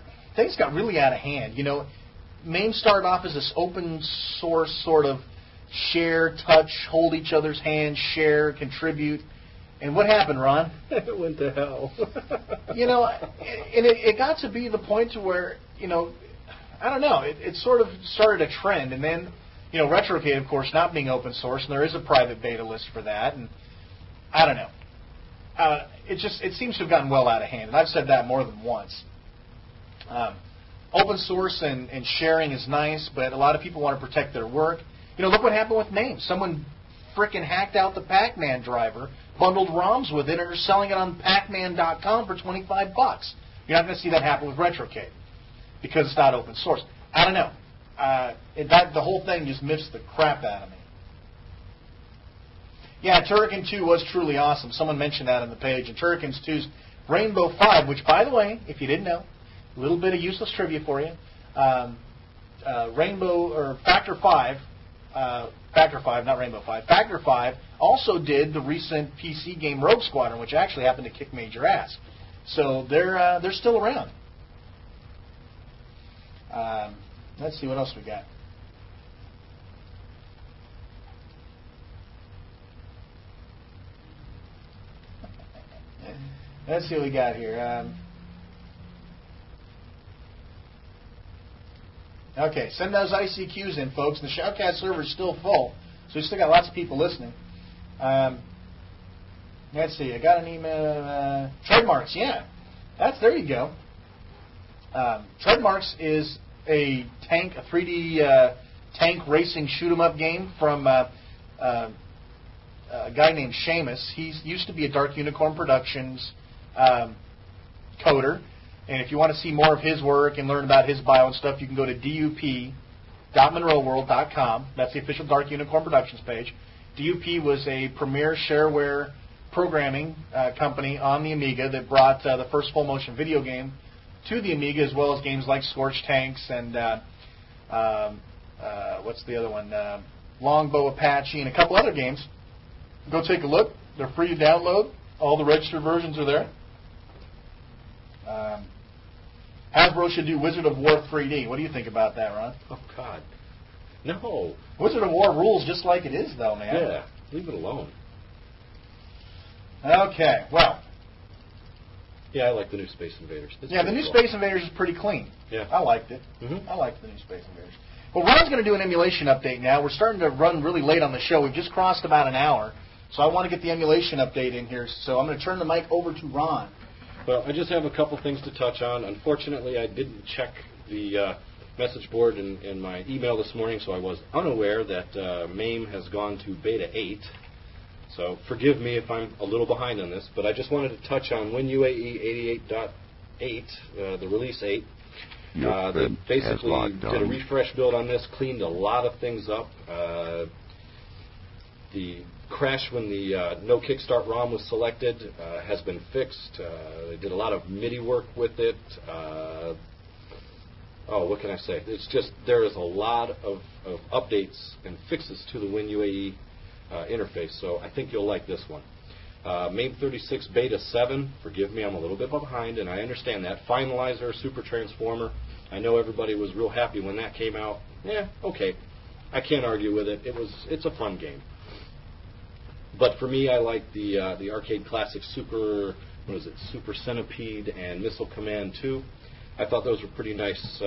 really out of hand. MAME started off as this open source sort of share, touch, hold each other's hands, share, contribute. And what happened, Ron? It went to hell. And it got to be the point to where, I don't know, it sort of started a trend. And then, RetroGaming, of course, not being open source, and there is a private beta list for that. And I don't know. It seems to have gotten well out of hand. And I've said that more than once. Open source and sharing is nice, but a lot of people want to protect their work. Look what happened with MAME. Someone frickin' hacked out the Pac-Man driver, bundled ROMs with it, and are selling it on Pacman.com for $25. You're not going to see that happen with RetroGaming because it's not open source. I don't know. the whole thing just missed the crap out of me. Yeah, Turrican 2 was truly awesome. Someone mentioned that on the page. And Turrican 2's Rainbow 5, which, by the way, if you didn't know, a little bit of useless trivia for you. Factor 5, not Rainbow 5, Factor 5 also did the recent PC game Rogue Squadron, which actually happened to kick major ass. So they're still around. Let's see what else we got. Let's see what we got here. Okay, send those ICQs in, folks. The Shoutcast server is still full, so we still got lots of people listening. Let's see. I got an email. Trademarks, yeah. There you go. Trademarks is a 3D tank racing shoot-'em-up game from a guy named Seamus. He used to be a Dark Unicorn Productions coder. And if you want to see more of his work and learn about his bio and stuff, you can go to dup.monroeworld.com. That's the official Dark Unicorn Productions page. DUP was a premier shareware programming company on the Amiga that brought the first full-motion video game to the Amiga, as well as games like Scorched Tanks and what's the other one? Longbow Apache and a couple other games. Go take a look. They're free to download. All the registered versions are there. Hasbro should do Wizard of War 3D. What do you think about that, Ron? Oh, God. No. Wizard of War rules just like it is, though, man. Yeah, leave it alone. Okay, well. Yeah, I like the new Space Invaders. The new Space Invaders is pretty clean. Yeah. I liked it. Mm-hmm. I liked the new Space Invaders. Well, Ron's going to do an emulation update now. We're starting to run really late on the show. We've just crossed about an hour, so I want to get the emulation update in here. So I'm going to turn the mic over to Ron. Well, I just have a couple things to touch on. Unfortunately, I didn't check the message board in my email this morning, so I was unaware that MAME has gone to Beta 8. So forgive me if I'm a little behind on this, but I just wanted to touch on WinUAE 88.8, the release 8. They basically did a refresh build on this, cleaned a lot of things up. The crash when the no kickstart ROM was selected has been fixed. They did a lot of MIDI work with it. What can I say? It's just there is a lot of updates and fixes to the WinUAE interface, so I think you'll like this one. MAME 36 Beta 7, forgive me, I'm a little bit behind, and I understand that. Finalizer, Super Transformer, I know everybody was real happy when that came out. Yeah, okay. I can't argue with it. It's a fun game. But for me, I like the arcade classic Super Centipede and Missile Command 2. I thought those were pretty nice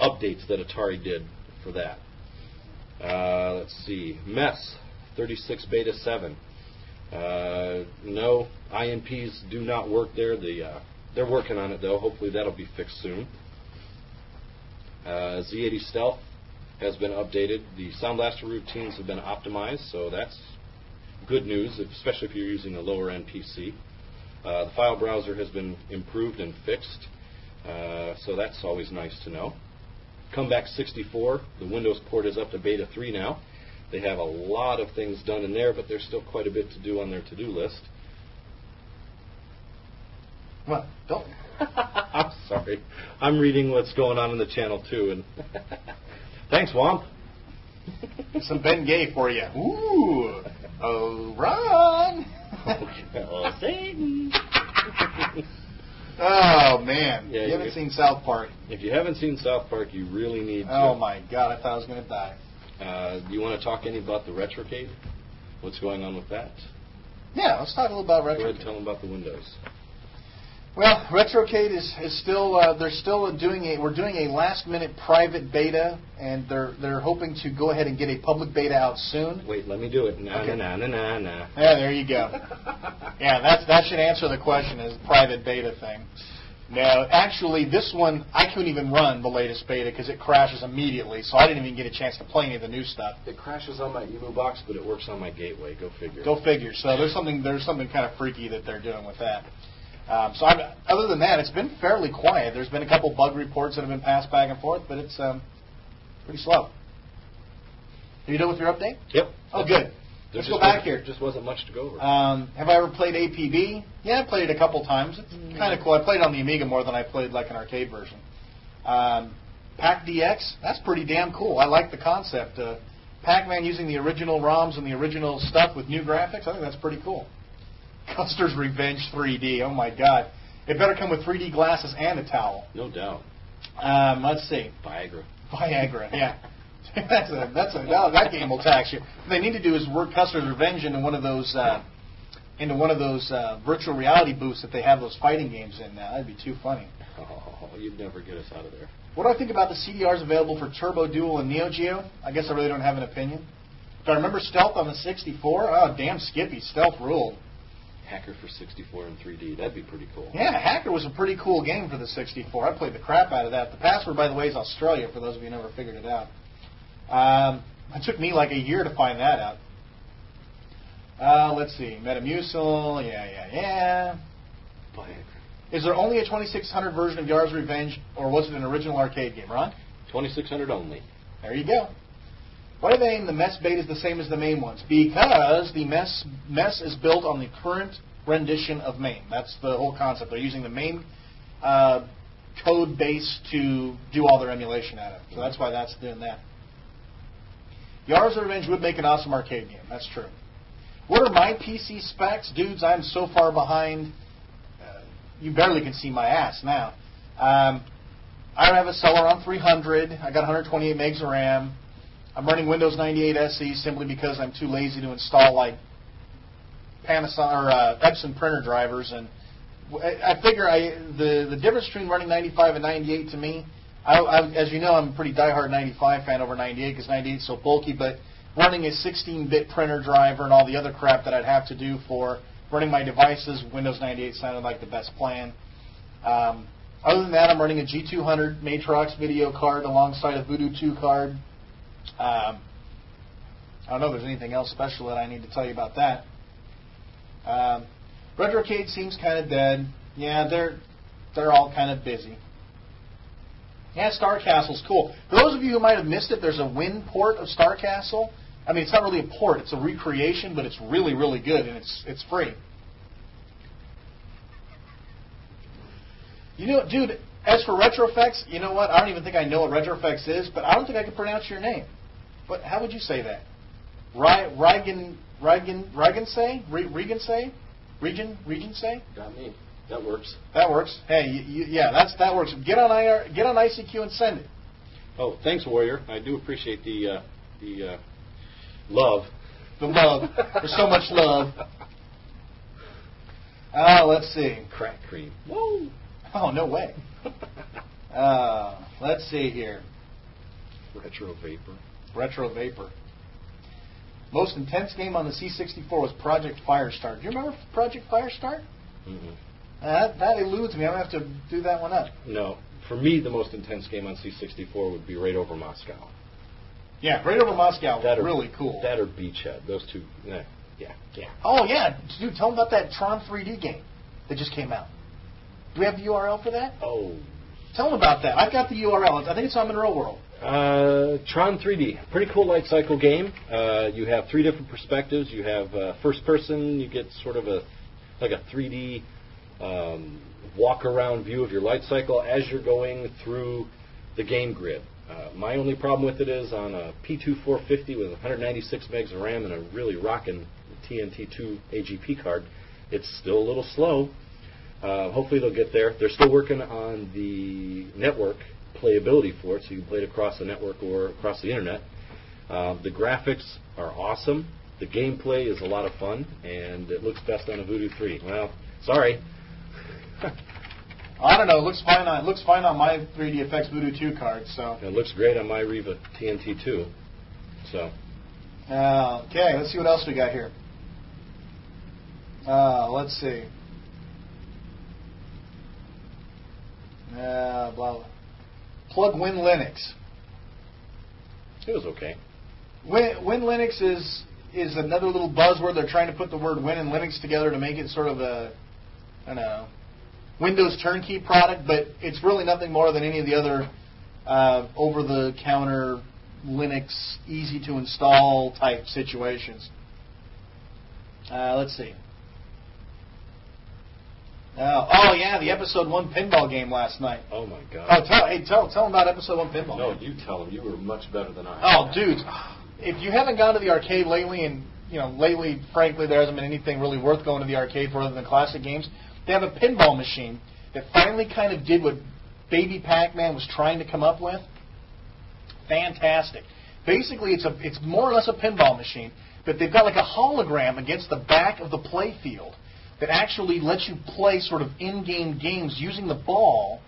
updates that Atari did for that. Let's see, MES 36 Beta 7. No, INPs do not work there. They're working on it though. Hopefully that'll be fixed soon. Z80 Stealth has been updated. The Sound Blaster routines have been optimized, so that's good news, especially if you're using a lower end PC. The file browser has been improved and fixed, so that's always nice to know. Comeback 64, the Windows port is up to Beta 3 now. They have a lot of things done in there, but there's still quite a bit to do on their to-do list. What? Don't. I'm sorry. I'm reading what's going on in the channel, too. And thanks, Womp. Some Ben Gay for you. Ooh. Oh, Ron. Oh, Satan. Oh, man. Yeah, you haven't seen South Park. If you haven't seen South Park, you really need to. Oh, my God. I thought I was going to die. Do you want to talk any about the RetroCade? What's going on with that? Yeah, let's talk a little about RetroCade. Go ahead and tell them about the Windows. Well, RetroCade is still they're still we're doing a last minute private beta, and they're hoping to go ahead and get a public beta out soon. Wait, let me do it. Okay. Na. Yeah, there you go. Yeah, that should answer the question, is private beta thing. No, actually, this one I couldn't even run the latest beta because it crashes immediately, so I didn't even get a chance to play any of the new stuff. It crashes on my Emu box, but it works on my gateway. Go figure. Go figure. So there's something kind of freaky that they're doing with that. Other than that, it's been fairly quiet. There's been a couple bug reports that have been passed back and forth, but it's pretty slow. Are you done with your update? Yep. Oh, good. Let's go back here. There just wasn't much to go over. Have I ever played APB? Yeah, I played it a couple times. It's kind of cool. I played it on the Amiga more than I played like an arcade version. Pac DX, that's pretty damn cool. I like the concept. Pac-Man using the original ROMs and the original stuff with new graphics, I think that's pretty cool. Custer's Revenge 3D, oh my god. It better come with 3D glasses and a towel. No doubt. Let's see. Viagra, yeah. That game will tax you. What they need to do is work Custer's Revenge into one of those virtual reality booths that they have those fighting games in now. That'd be too funny. Oh, you'd never get us out of there. What do I think about the CDRs available for Turbo Dual and Neo Geo? I guess I really don't have an opinion. Do I remember Stealth on the 64? Oh, damn Skippy. Stealth ruled. Hacker for 64 and 3D. That'd be pretty cool. Yeah, Hacker was a pretty cool game for the 64. I played the crap out of that. The password, by the way, is Australia, for those of you who never figured it out. It took me like a year to find that out. Let's see. Metamucil. Yeah. Viagra. Is there only a 2600 version of Yar's Revenge, or was it an original arcade game, Ron? 2600 only. There you go. Why do they aim the MES betas the same as the MAME ones? Because the MES is built on the current rendition of MAME. That's the whole concept. They're using the MAME code base to do all their emulation out of it. So that's why that's doing that. Yar's Revenge would make an awesome arcade game. That's true. What are my PC specs? Dudes, I'm so far behind. You barely can see my ass now. I have a Celeron 300. I got 128 megs of RAM. I'm running Windows 98 SE simply because I'm too lazy to install like Panasonic or Epson printer drivers. And I figure the difference between running 95 and 98 to me, as you know, I'm a pretty diehard 95 fan over 98 because 98 is so bulky. But running a 16-bit printer driver and all the other crap that I'd have to do for running my devices, Windows 98 sounded like the best plan. Other than that, I'm running a G200 Matrox video card alongside a Voodoo 2 card. I don't know if there's anything else special that I need to tell you about that. RetroCade seems kind of dead. Yeah, they're all kind of busy. Yeah, Star Castle's cool. For those of you who might have missed it, there's a Win port of Star Castle. I mean, it's not really a port; it's a recreation, but it's really, really good, and it's free. You know, dude, as for RetroFX, you know what? I don't even think I know what RetroFX is, but I don't think I can pronounce your name. But how would you say that? Regan say? Got me. That works. That works. Hey, that works. Get on ICQ and send it. Oh, thanks, Warrior. I do appreciate the love. The love. There's so much love. Let's see. Crack cream. Whoa. Oh, no way. Let's see here. Retro Vapor. Most intense game on the C64 was Project Firestar. Do you remember Project Firestar? Mm-hmm. That eludes me. I'm going to have to do that one up. No. For me, the most intense game on C64 would be Raid Over Moscow. Yeah, Raid Over Moscow was really cool. That or Beachhead. Those two. Yeah. Oh, yeah. Dude, tell them about that Tron 3D game that just came out. Do we have the URL for that? Oh. Tell them about that. I've got the URL. I think it's on Monroe World. Tron 3D. Pretty cool light cycle game. You have 3 different perspectives. You have first person. You get sort of a 3D walk-around view of your light cycle as you're going through the game grid. My only problem with it is on a P2 450 with 196 megs of RAM and a really rockin' TNT2 AGP card, it's still a little slow. Hopefully they'll get there. They're still working on the network playability for it, so you can play it across the network or across the internet. The graphics are awesome. The gameplay is a lot of fun, and it looks best on a Voodoo 3. Well, sorry. I don't know. It looks fine on my 3DFX Voodoo 2 card. So it looks great on my Riva TNT2. So. Okay, let's see what else we got here. Let's see. Blah. Plug Win Linux. It was okay. Win Linux is another little buzzword. They're trying to put the word Win and Linux together to make it sort of a, I don't know, Windows turnkey product, but it's really nothing more than any of the other over-the-counter Linux, easy-to-install type situations. Let's see. Oh, yeah, the Episode 1 pinball game last night. Oh, my God. Tell them about Episode 1 pinball. No, you tell them. You were much better than I. Oh, dude. If you haven't gone to the arcade lately, and, lately, frankly, there hasn't been anything really worth going to the arcade for other than classic games, they have a pinball machine that finally kind of did what Baby Pac-Man was trying to come up with. Fantastic. Basically, it's more or less a pinball machine, but they've got like a hologram against the back of the play field that actually lets you play sort of in-game games using the ball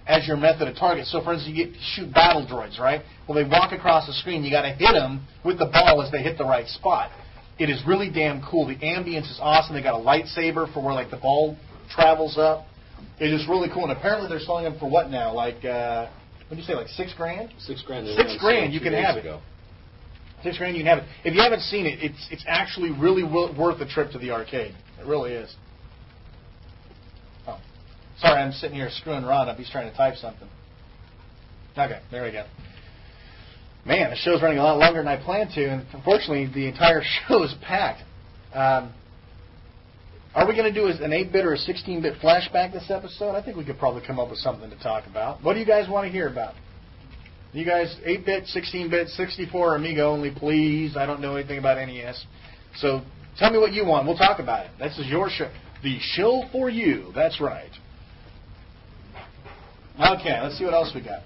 as your method of target. So, for instance, you shoot battle droids, right? Well, they walk across the screen. You got to hit them with the ball as they hit the right spot. It is really damn cool. The ambience is awesome. They got a lightsaber for where like the ball travels up. It is really cool. And apparently they're selling them for what now? Like, what did you say? Like $6,000? $6,000. $6,000. You can have it. $6,000. You can have it. If you haven't seen it, it's actually really worth a trip to the arcade. It really is. Oh, sorry, I'm sitting here screwing Ron up. He's trying to type something. Okay, there we go. Man, the show's running a lot longer than I planned to, and unfortunately, the entire show is packed. Are we going to do an 8-bit or a 16-bit flashback this episode? I think we could probably come up with something to talk about. What do you guys want to hear about? You guys, 8-bit, 16-bit, 64, Amiga only, please. I don't know anything about NES. So tell me what you want. We'll talk about it. This is your show. The show for you. That's right. Okay, let's see what else we got.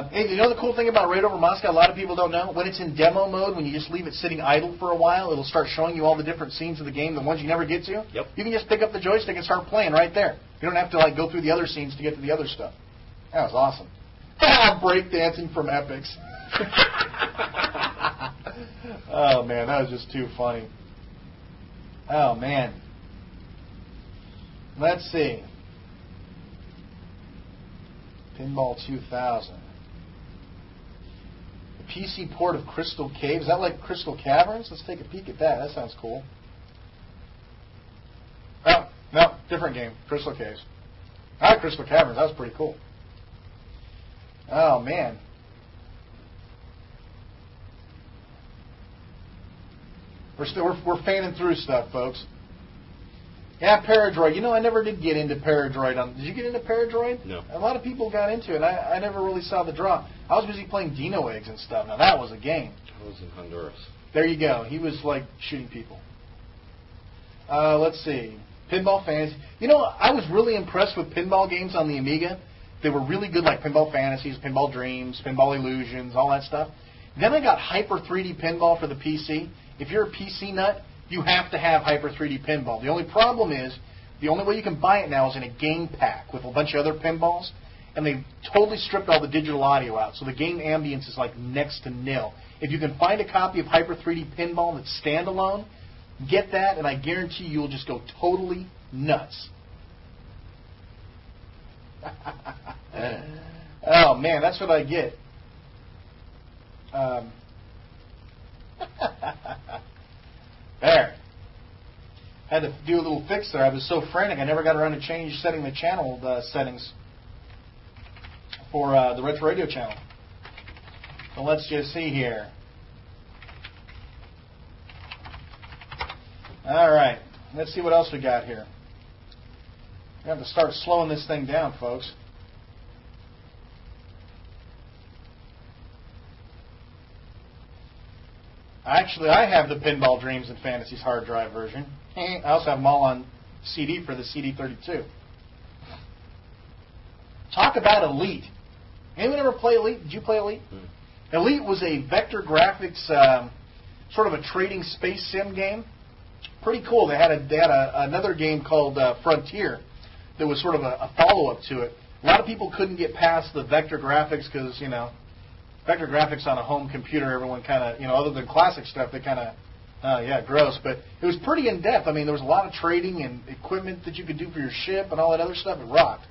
Hey, you know the cool thing about Raid Over Moscow, a lot of people don't know? When it's in demo mode, when you just leave it sitting idle for a while, it'll start showing you all the different scenes of the game, the ones you never get to. Yep. You can just pick up the joystick and start playing right there. You don't have to go through the other scenes to get to the other stuff. That was awesome. Breakdancing from Epics. Oh, man, that was just too funny. Oh, man. Let's see. Pinball 2000. The PC port of Crystal Cave. Is that like Crystal Caverns? Let's take a peek at that. That sounds cool. Oh, no, different game. Crystal Caves. I like Crystal Caverns. That was pretty cool. Oh, man. We're fanning through stuff, folks. Yeah, Paradroid. I never did get into Paradroid. Did you get into Paradroid? No. A lot of people got into it. I never really saw the draw. I was busy playing Dino Eggs and stuff. Now, that was a game. I was in Honduras. There you go. He was, shooting people. Let's see. Pinball Fantasy. I was really impressed with pinball games on the Amiga. They were really good, like Pinball Fantasies, Pinball Dreams, Pinball Illusions, all that stuff. Then I got Hyper 3D Pinball for the PC. If you're a PC nut, you have to have Hyper 3D Pinball. The only problem is, the only way you can buy it now is in a game pack with a bunch of other pinballs, and they totally stripped all the digital audio out, so the game ambience is next to nil. If you can find a copy of Hyper 3D Pinball that's standalone, get that, and I guarantee you'll just go totally nuts. Oh, man, that's what I get. There. Had to do a little fix there. I was so frantic I never got around to setting the channel settings for the Retro Radio channel. So let's just see here. All right. Let's see what else we got here. We have to start slowing this thing down, folks. Actually, I have the Pinball Dreams and Fantasies hard drive version. I also have them all on CD for the CD32. Talk about Elite. Anyone ever play Elite? Did you play Elite? Mm-hmm. Elite was a vector graphics, sort of a trading space sim game. Pretty cool. They had another game called Frontier that was sort of a follow-up to it. A lot of people couldn't get past the vector graphics because, vector graphics on a home computer, everyone kind of, other than classic stuff, they kind of, gross. But it was pretty in-depth. I mean, there was a lot of trading and equipment that you could do for your ship and all that other stuff. It rocked.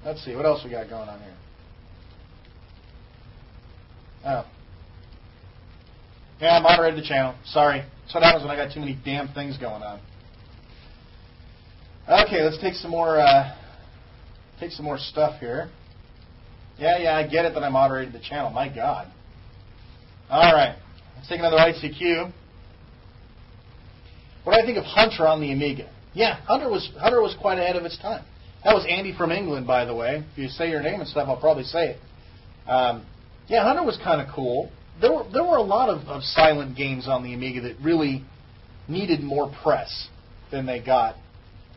Let's see. What else we got going on here? Oh. Yeah, I moderated the channel. Sorry. So what happens when I got too many damn things going on. Okay, let's take some more stuff here. Yeah, I get it that I moderated the channel. My God. All right, let's take another ICQ. What do I think of Hunter on the Amiga? Yeah, Hunter was quite ahead of its time. That was Andy from England, by the way. If you say your name and stuff, I'll probably say it. Yeah, Hunter was kind of cool. There were a lot of silent games on the Amiga that really needed more press than they got.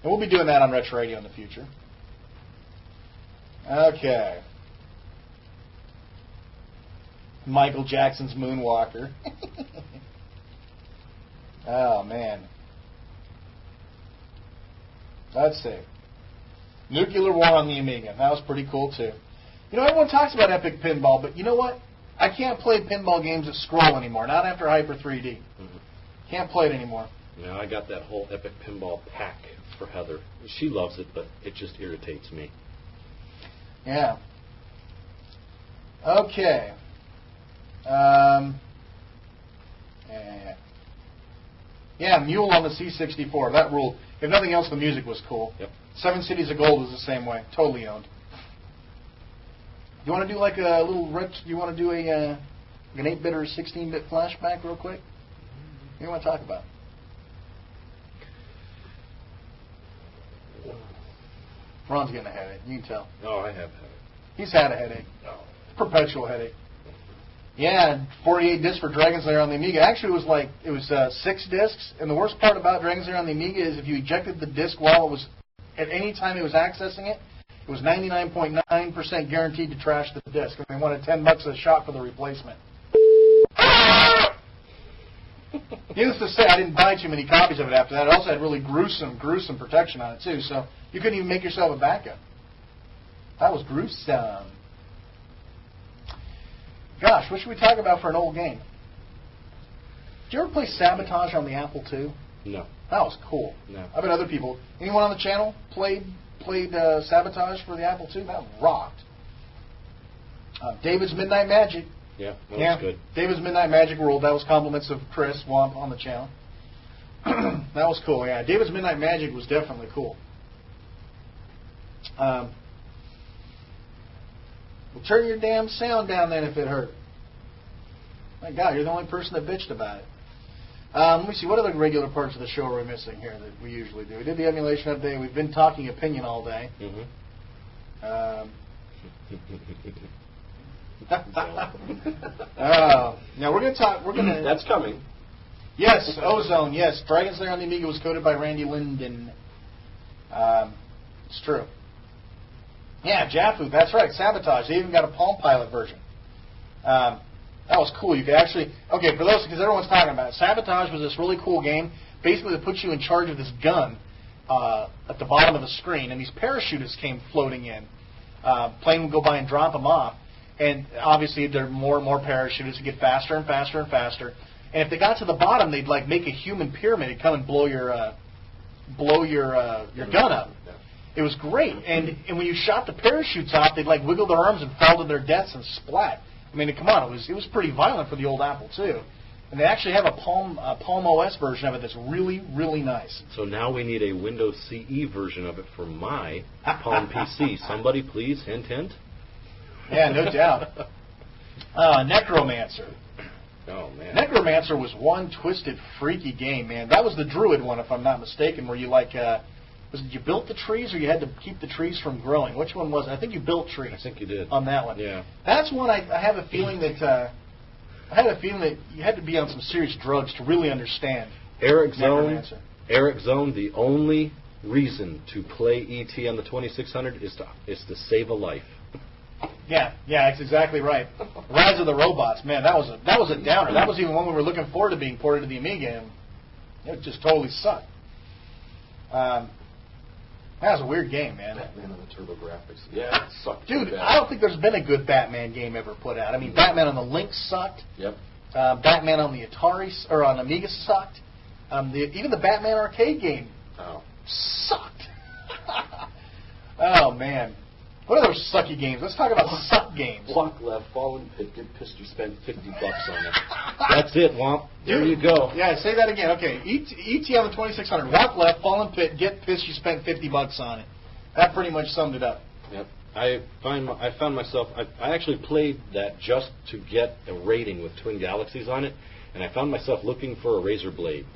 And we'll be doing that on Retro Radio in the future. Okay. Michael Jackson's Moonwalker. Oh, man. Let's see. Nuclear War on the Amiga. That was pretty cool, too. You know, everyone talks about Epic Pinball, but you know what? I can't play pinball games that scroll anymore, not after Hyper 3D. Mm-hmm. Can't play it anymore. No, I got that whole Epic Pinball pack for Heather. She loves it, but it just irritates me. Yeah. Okay. Yeah, Mule on the C64. That ruled. If nothing else, the music was cool. Yep. Seven Cities of Gold was the same way. Totally owned. You want to do like a little? You want to do an 8-bit or 16-bit flashback real quick? What do you want to talk about? Ron's getting a headache. You can tell. Oh, I have headache. He's had a headache. Oh. Perpetual headache. Yeah, 48 discs for Dragon's Lair on the Amiga. Actually, it was 6 discs, and the worst part about Dragon's Lair on the Amiga is if you ejected the disc while it was at any time it was accessing it, it was 99.9% guaranteed to trash the disc, and they wanted $10 a shot for the replacement. Needless to say, I didn't buy too many copies of it after that. It also had really gruesome protection on it too, so you couldn't even make yourself a backup. That was gruesome. Gosh, what should we talk about for an old game? Did you ever play Sabotage on the Apple II? No. That was cool. No. I bet other people. Anyone on the channel played Sabotage for the Apple II? That rocked. David's Midnight Magic. Yeah, that was good. David's Midnight Magic ruled. That was compliments of Chris Womp on the channel. That was cool, yeah. David's Midnight Magic was definitely cool. Well, turn your damn sound down then if it hurt. My God, you're the only person that bitched about it. Let me see, what other regular parts of the show are we missing here that we usually do? We did the emulation update. We've been talking opinion all day. Mm-hmm. Now we're going to talk. That's coming. Yes, Ozone. Yes, Dragon's Lair on the Amiga was coded by Randy Linden. It's true. Yeah, Jafu. That's right. Sabotage. They even got a Palm Pilot version. That was cool. You could actually for those because everyone's talking about it. Sabotage was this really cool game. Basically, that puts you in charge of this gun at the bottom of the screen, and these parachutists came floating in. Plane would go by and drop them off. And obviously, there are more and more parachutists who get faster and faster and faster. And if they got to the bottom, they'd like make a human pyramid and come and blow your gun up. It was great. And when you shot the parachutes off, they'd like wiggle their arms and fall to their deaths and splat. I mean, come on, it was pretty violent for the old Apple II. And they actually have a Palm OS version of it that's really, really nice. So now we need a Windows CE version of it for my Palm PC. Somebody please, hint, hint. Yeah, no doubt. Necromancer. Oh, man. Necromancer was one twisted, freaky game, man. That was the Druid one, if I'm not mistaken, where you you built the trees or you had to keep the trees from growing? Which one was it? I think you built trees. I think you did. On that one. Yeah. That's one I have a feeling that you had to be on some serious drugs to really understand. Eric Zone, the only reason to play ET on the 2600 is to save a life. Yeah, that's exactly right. Rise of the Robots, man, that was a downer. That was even one we were looking forward to being ported to the Amiga, and it just totally sucked. That was a weird game, man. Batman on the TurboGrafx. Yeah, it sucked. Dude, I don't think there's been a good Batman game ever put out. I mean, Batman on the Lynx sucked. Yep. Batman on the Atari or on Amiga sucked. Even the Batman arcade game sucked. Oh man. What are those sucky games? Let's talk about suck games. Walk left, fall in pit, get pissed, you spend $50 on it. That's it, Womp. There you go. Yeah, say that again. Okay, ET on the 2600. Walk left, fall in pit, get pissed, you spent $50 on it. That pretty much summed it up. Yep. I found myself. I actually played that just to get a rating with Twin Galaxies on it, and I found myself looking for a razor blade.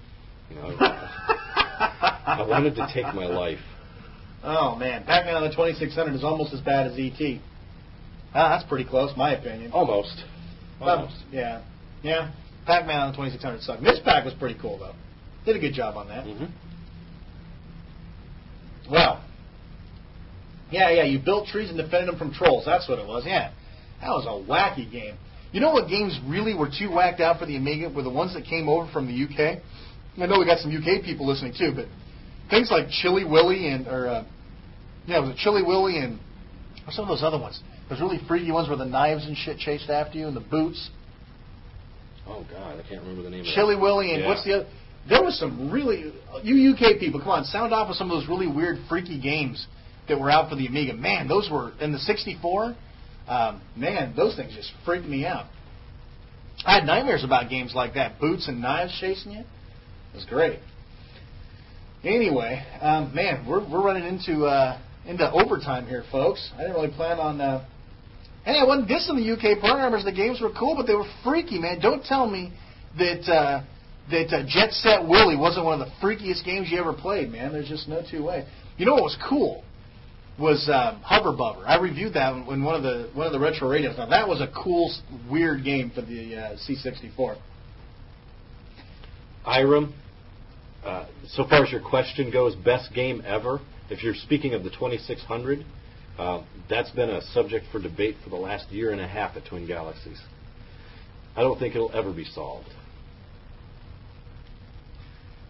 You know, I wanted to take my life. Oh man, Pac-Man on the 2600 is almost as bad as ET. That's pretty close, my opinion. Almost. Yeah. Pac-Man on the 2600 sucked. Miss Pac was pretty cool though. Did a good job on that. Mm-hmm. Well. Yeah, you built trees and defended them from trolls. That's what it was, yeah. That was a wacky game. You know what games really were too whacked out for the Amiga were the ones that came over from the UK? I know we got some UK people listening too, but things like Chilly Willy was it Chilly Willy and or some of those other ones. Those really freaky ones where the knives and shit chased after you and the boots. Oh, God, I can't remember the name of it. Chilly Willy and what's the other? There was some really... You UK people, come on, sound off with some of those really weird, freaky games that were out for the Amiga. Man, those were... In the 64, man, those things just freaked me out. I had nightmares about games like that. Boots and knives chasing you. It was great. Anyway, man, we're running into overtime here, folks. I didn't really plan on... Hey, I wasn't dissing the UK programmers. The games were cool, but they were freaky, man. Don't tell me that Jet Set Willy wasn't one of the freakiest games you ever played, man. There's just no two ways. You know what was cool? Was Hover Bubber. I reviewed that in one of the retro radios. Now, that was a cool, weird game for the C64. Irem, so far as your question goes, best game ever. If you're speaking of the 2600, that's been a subject for debate for the last year and a half at Twin Galaxies. I don't think it'll ever be solved.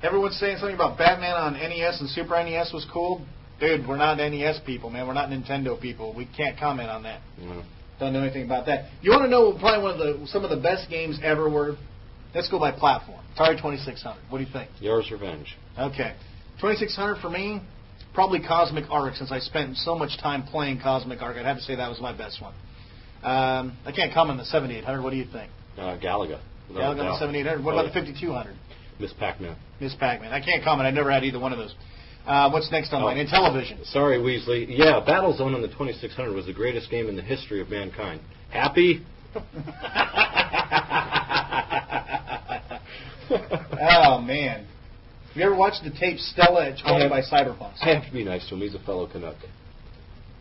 Everyone's saying something about Batman on NES and Super NES was cool. Dude, we're not NES people, man. We're not Nintendo people. We can't comment on that. No. Don't know anything about that. You want to know probably some of the best games ever were? Let's go by platform. Atari 2600. What do you think? Yours Revenge. Okay. 2600 for me, probably Cosmic Arc, since I spent so much time playing Cosmic Arc. I'd have to say that was my best one. I can't comment on the 7800. What do you think? Galaga. Galaga on the 7800. What about the 5200? Miss Pac-Man. Miss Pac-Man. I can't comment. I never had either one of those. What's next on mine? Intellivision. Sorry, Weasley. Yeah, Battlezone on the 2600 was the greatest game in the history of mankind. Happy? Oh, man. Have you ever watched the tape Stella at 12 by Cyberpunks? I have to be nice to him. He's a fellow Canuck.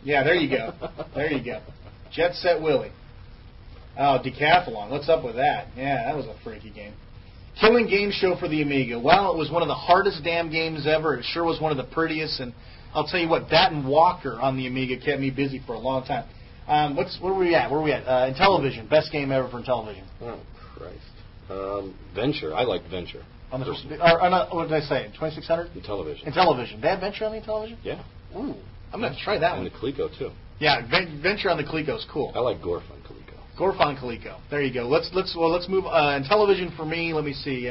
Yeah, there you go. There you go. Jet Set Willy. Oh, Decathlon. What's up with that? Yeah, that was a freaky game. Killing Game Show for the Amiga. Well, it was one of the hardest damn games ever. It sure was one of the prettiest. And I'll tell you what, that and Walker on the Amiga kept me busy for a long time. Where are we at? Intellivision. Best game ever for Intellivision. Oh, Christ. Venture. I liked Venture. On the what did I say? 2600? Intellivision. Intellivision. They had Venture on the Intellivision? Yeah. Ooh, I'm going to try that one. And the Coleco, too. Yeah, Venture on the Coleco is cool. I like Gorf on Coleco. Gorf on Coleco. There you go. Let's move. Intellivision for me. Let me see.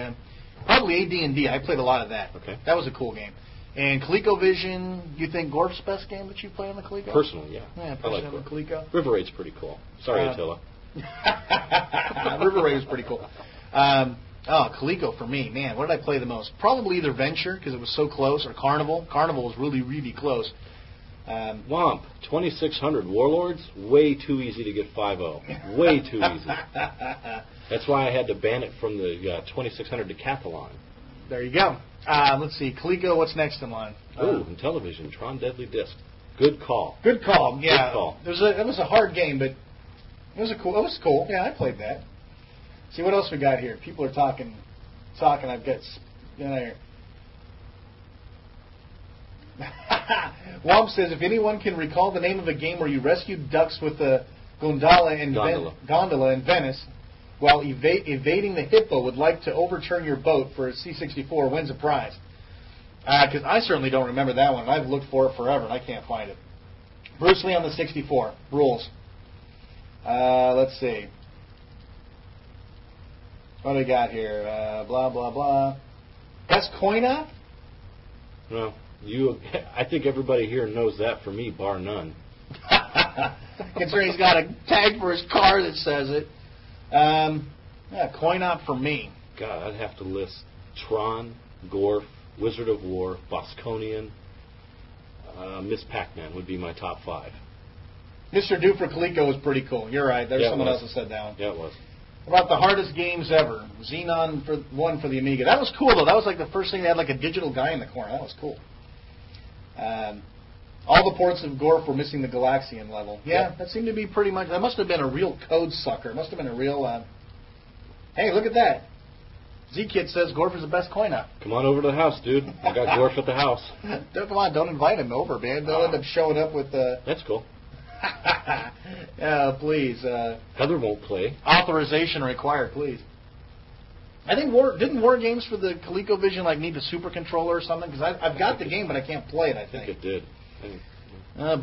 Probably AD&D. I played a lot of that. Okay. That was a cool game. And ColecoVision. You think Gorf's best game that you play on the Coleco? Personally, yeah. Yeah, personally on the Coleco. River Raid's pretty cool. Sorry, Attila. River Raid was pretty cool. Coleco for me, man. What did I play the most? Probably either Venture because it was so close, or Carnival. Carnival was really, really close. Womp, 2600 Warlords, way too easy to get 5-0. Way too easy. That's why I had to ban it from the 2600 Decathlon. There you go. Let's see. Coleco, what's next in line? Intellivision, Tron Deadly Disc. Good call. Good call, yeah. Good call. It was a hard game, but it was cool. Yeah, I played that. See, what else we got here? People are talking. I've got... Here. Womp says, if anyone can recall the name of a game where you rescued ducks with a gondola in Venice while evading the hippo would like to overturn your boat for a C64 wins a prize. Because I certainly don't remember that one. I've looked for it forever and I can't find it. Bruce Lee on the 64. Rules. Let's see. What do we got here? Blah, blah, blah. Best coin op? No. I think everybody here knows that for me, bar none. Considering he's got a tag for his car that says it. Yeah, coin op for me. God, I'd have to list Tron, Gorf, Wizard of War, Bosconian, Miss Pac-Man would be my top 5. Mr. Do for Coleco was pretty cool. You're right. There's someone else that said that one. Yeah, it was. About the hardest games ever. Xenon for the Amiga. That was cool, though. That was like the first thing they had like a digital guy in the corner. That was cool. All the ports of Gorf were missing the Galaxian level. Yeah, that seemed to be pretty much... That must have been a real code sucker. It must have been a real... hey, look at that. Z-Kid says Gorf is the best coin op. Come on over to the house, dude. I got Gorf at the house. Come on, don't invite him over, man. They'll end up showing up with... That's cool. Yeah, please. Heather won't play. Authorization required, please. I think didn't War Games for the ColecoVision like need the super controller or something? Because I've got the game, but I can't play it. I think it did.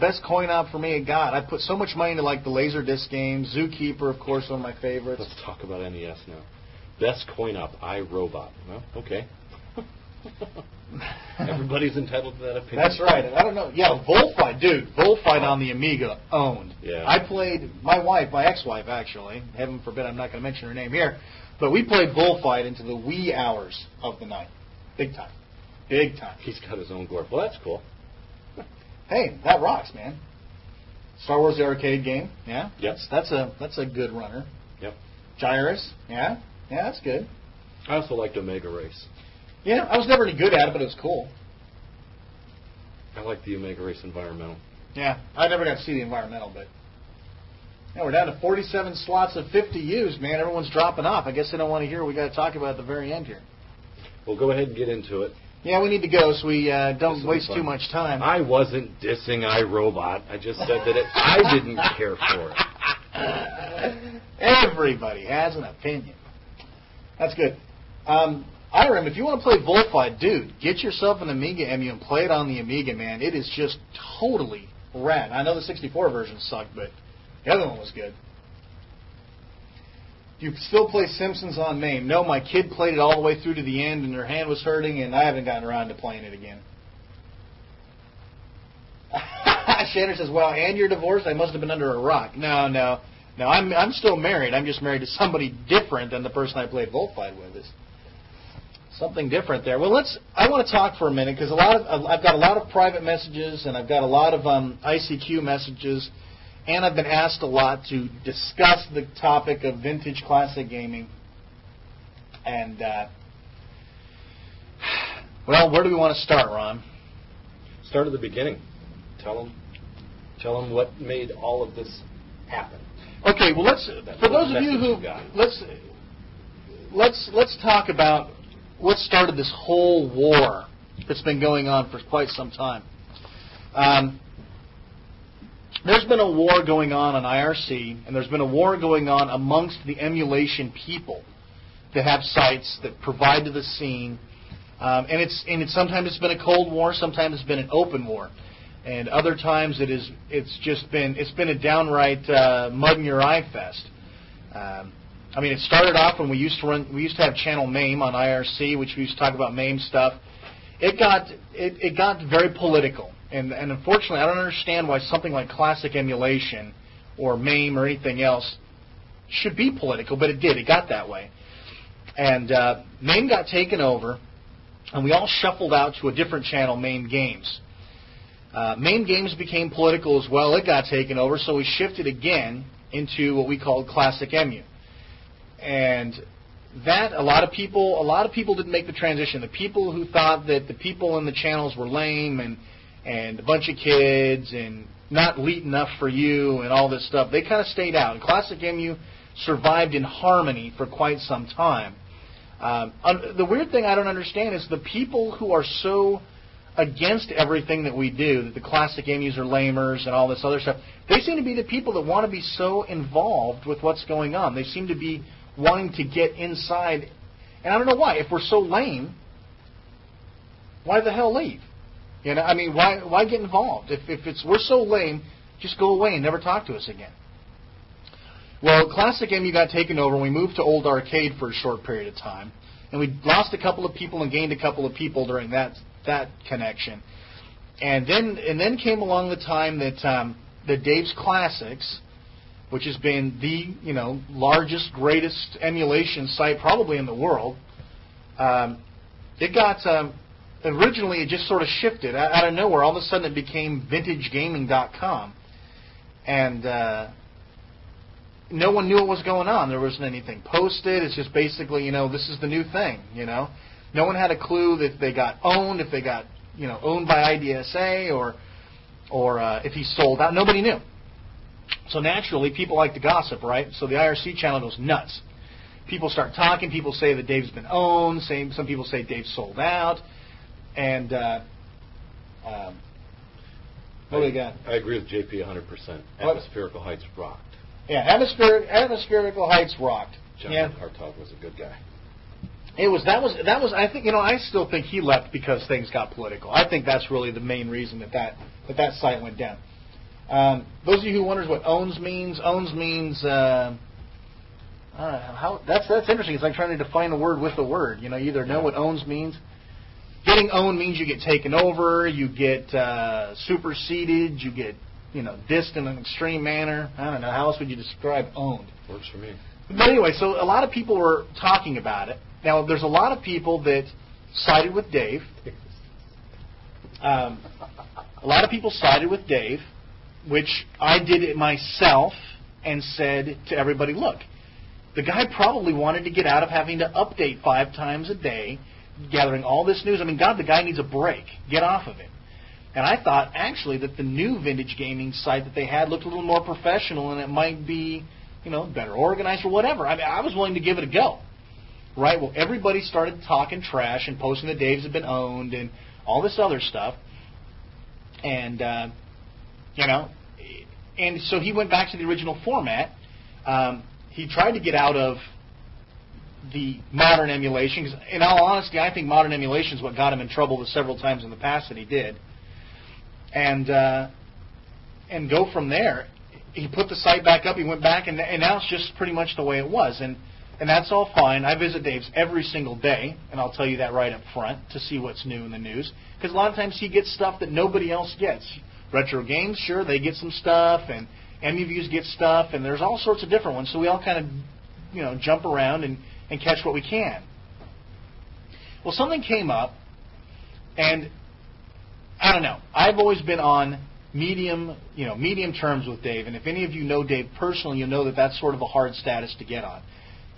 Best coin op for me, God. I put so much money into like the Laserdisc games. Zookeeper, of course, one of my favorites. Let's talk about NES now. Best coin op, iRobot. Well, okay. Everybody's entitled to that opinion. That's right. I don't know. Yeah, Bullfight, dude. Bullfight on the Amiga, owned. Yeah. I played, my ex-wife, actually. Heaven forbid I'm not going to mention her name here. But we played Bullfight into the wee hours of the night. Big time. Big time. He's got his own Gorf. Well, that's cool. Hey, that rocks, man. Star Wars the arcade game. Yeah. Yep. That's a good runner. Yep. Gyrus. Yeah. Yeah, that's good. I also liked Omega Race. Yeah, I was never any good at it, but it was cool. I like the Omega Race Environmental. Yeah, I never got to see the Environmental, but... Yeah, we're down to 47 slots of 50 used, man. Everyone's dropping off. I guess they don't want to hear what we got to talk about at the very end here. Well, go ahead and get into it. Yeah, we need to go so we don't waste too much time. I wasn't dissing iRobot. I just said that I didn't care for it. Everybody has an opinion. That's good. Irem, if you want to play Bullfight, dude, get yourself an Amiga EMU and play it on the Amiga, man. It is just totally rad. I know the 64 version sucked, but the other one was good. Do you still play Simpsons on MAME? No, my kid played it all the way through to the end, and her hand was hurting, and I haven't gotten around to playing it again. Shannon says, wow, and you're divorced? I must have been under a rock. No, I'm still married. I'm just married to somebody different than the person I played Bullfight with. It's something different there. Well, I want to talk for a minute, because I've got a lot of private messages, and I've got a lot of ICQ messages, and I've been asked a lot to discuss the topic of vintage classic gaming. And, well, where do we want to start, Ron? Start at the beginning. Tell them what made all of this happen. Okay, well, for those of you who, let's talk about what started this whole war that's been going on for quite some time. There's been a war going on IRC, and there's been a war going on amongst the emulation people that have sites that provide to the scene. And sometimes it's been a cold war, sometimes it's been an open war, and other times it's been a downright mud in your eye fest. I mean, it started off when we used to have channel MAME on IRC, which we used to talk about MAME stuff. It got very political. And unfortunately, I don't understand why something like classic emulation or MAME or anything else should be political, but it did. It got that way. And MAME got taken over, and we all shuffled out to a different channel, MAME Games. MAME Games became political as well. It got taken over, so we shifted again into what we called classic EMU. And that a lot of people didn't make the transition. The people who thought that the people in the channels were lame and a bunch of kids and not elite enough for you and all this stuff, they kind of stayed out. And classic EMU survived in harmony for quite some time. The weird thing I don't understand is the people who are so against everything that we do, that the classic EMUs are lamers and all this other stuff, they seem to be the people that want to be so involved with what's going on. They seem to be wanting to get inside. And I don't know why. If we're so lame, why the hell leave? You know, I mean, why get involved? If we're so lame, just go away and never talk to us again. Well, classic EMU got taken over, and we moved to old arcade for a short period of time. And we lost a couple of people and gained a couple of people during that connection. And then came along the time that the Dave's Classics, which has been the largest, greatest emulation site probably in the world, it got originally it just sort of shifted out of nowhere. All of a sudden, it became VintageGaming.com, and no one knew what was going on. There wasn't anything posted. It's just basically, this is the new thing. No one had a clue that they got owned, if they got owned by IDSA, or if he sold out. Nobody knew. So naturally, people like to gossip, right? So the IRC channel goes nuts. People start talking. People say that Dave's been owned. Some people say Dave sold out. And what do we got? I agree with JP 100%. Atmospherical Heights rocked. Yeah, Atmospherical Heights rocked. John Hartog was a good guy. That was. I think I still think he left because things got political. I think that's really the main reason that site went down. Those of you who wonders what owns means that's interesting. It's like trying to define a word with a word. You either know what owns means. Getting owned means you get taken over, you get superseded, you get dissed in an extreme manner. I don't know, how else would you describe owned? Works for me. But anyway, so a lot of people were talking about it. Now, there's a lot of people that sided with Dave. A lot of people sided with Dave, which I did it myself and said to everybody, look, the guy probably wanted to get out of having to update 5 times a day, gathering all this news. I mean, God, the guy needs a break. Get off of it. And I thought, actually, that the new Vintage Gaming site that they had looked a little more professional, and it might be, better organized or whatever. I mean, I was willing to give it a go. Right? Well, everybody started talking trash and posting that Dave's had been owned and all this other stuff. And, and so he went back to the original format. He tried to get out of the modern emulation, because in all honesty, I think modern emulation is what got him in trouble the several times in the past that he did. And go from there. He put the site back up, he went back, and now it's just pretty much the way it was. And that's all fine. I visit Dave's every single day, and I'll tell you that right up front, to see what's new in the news. Because a lot of times he gets stuff that nobody else gets. Retro Games, sure, they get some stuff, and MUViews get stuff, and there's all sorts of different ones. So we all kind of, jump around and catch what we can. Well, something came up, and I don't know. I've always been on medium terms with Dave, and if any of you know Dave personally, you'll know that that's sort of a hard status to get on.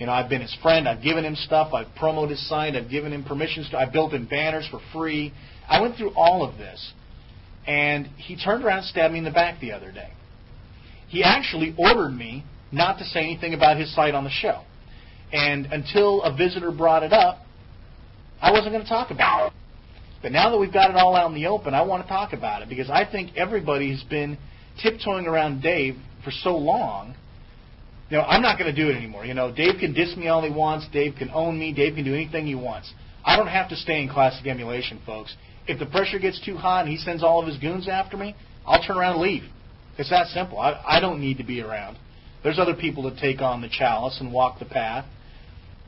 I've been his friend. I've given him stuff. I've promoted his site. I've given him permissions. I built him banners for free. I went through all of this, and he turned around and stabbed me in the back the other day. He actually ordered me not to say anything about his site on the show, and until a visitor brought it up, I wasn't going to talk about it. But now that we've got it all out in the open, I want to talk about it, because I think everybody has been tiptoeing around Dave for so long. I'm not going to do it anymore. Dave can diss me all he wants. Dave can own me. Dave can do anything he wants. I don't have to stay in classic emulation, folks. If the pressure gets too hot and he sends all of his goons after me, I'll turn around and leave. It's that simple. I don't need to be around. There's other people that take on the chalice and walk the path.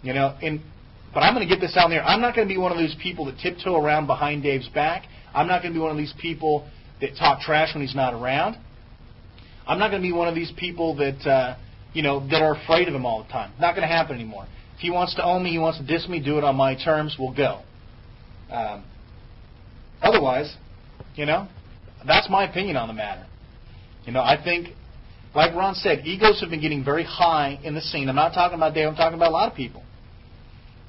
But I'm going to get this out there. I'm not going to be one of those people that tiptoe around behind Dave's back. I'm not going to be one of these people that talk trash when he's not around. I'm not going to be one of these people that, that are afraid of him all the time. Not going to happen anymore. If he wants to own me, he wants to diss me, do it on my terms, we'll go. Otherwise, that's my opinion on the matter. I think, like Ron said, egos have been getting very high in the scene. I'm not talking about Dave, I'm talking about a lot of people.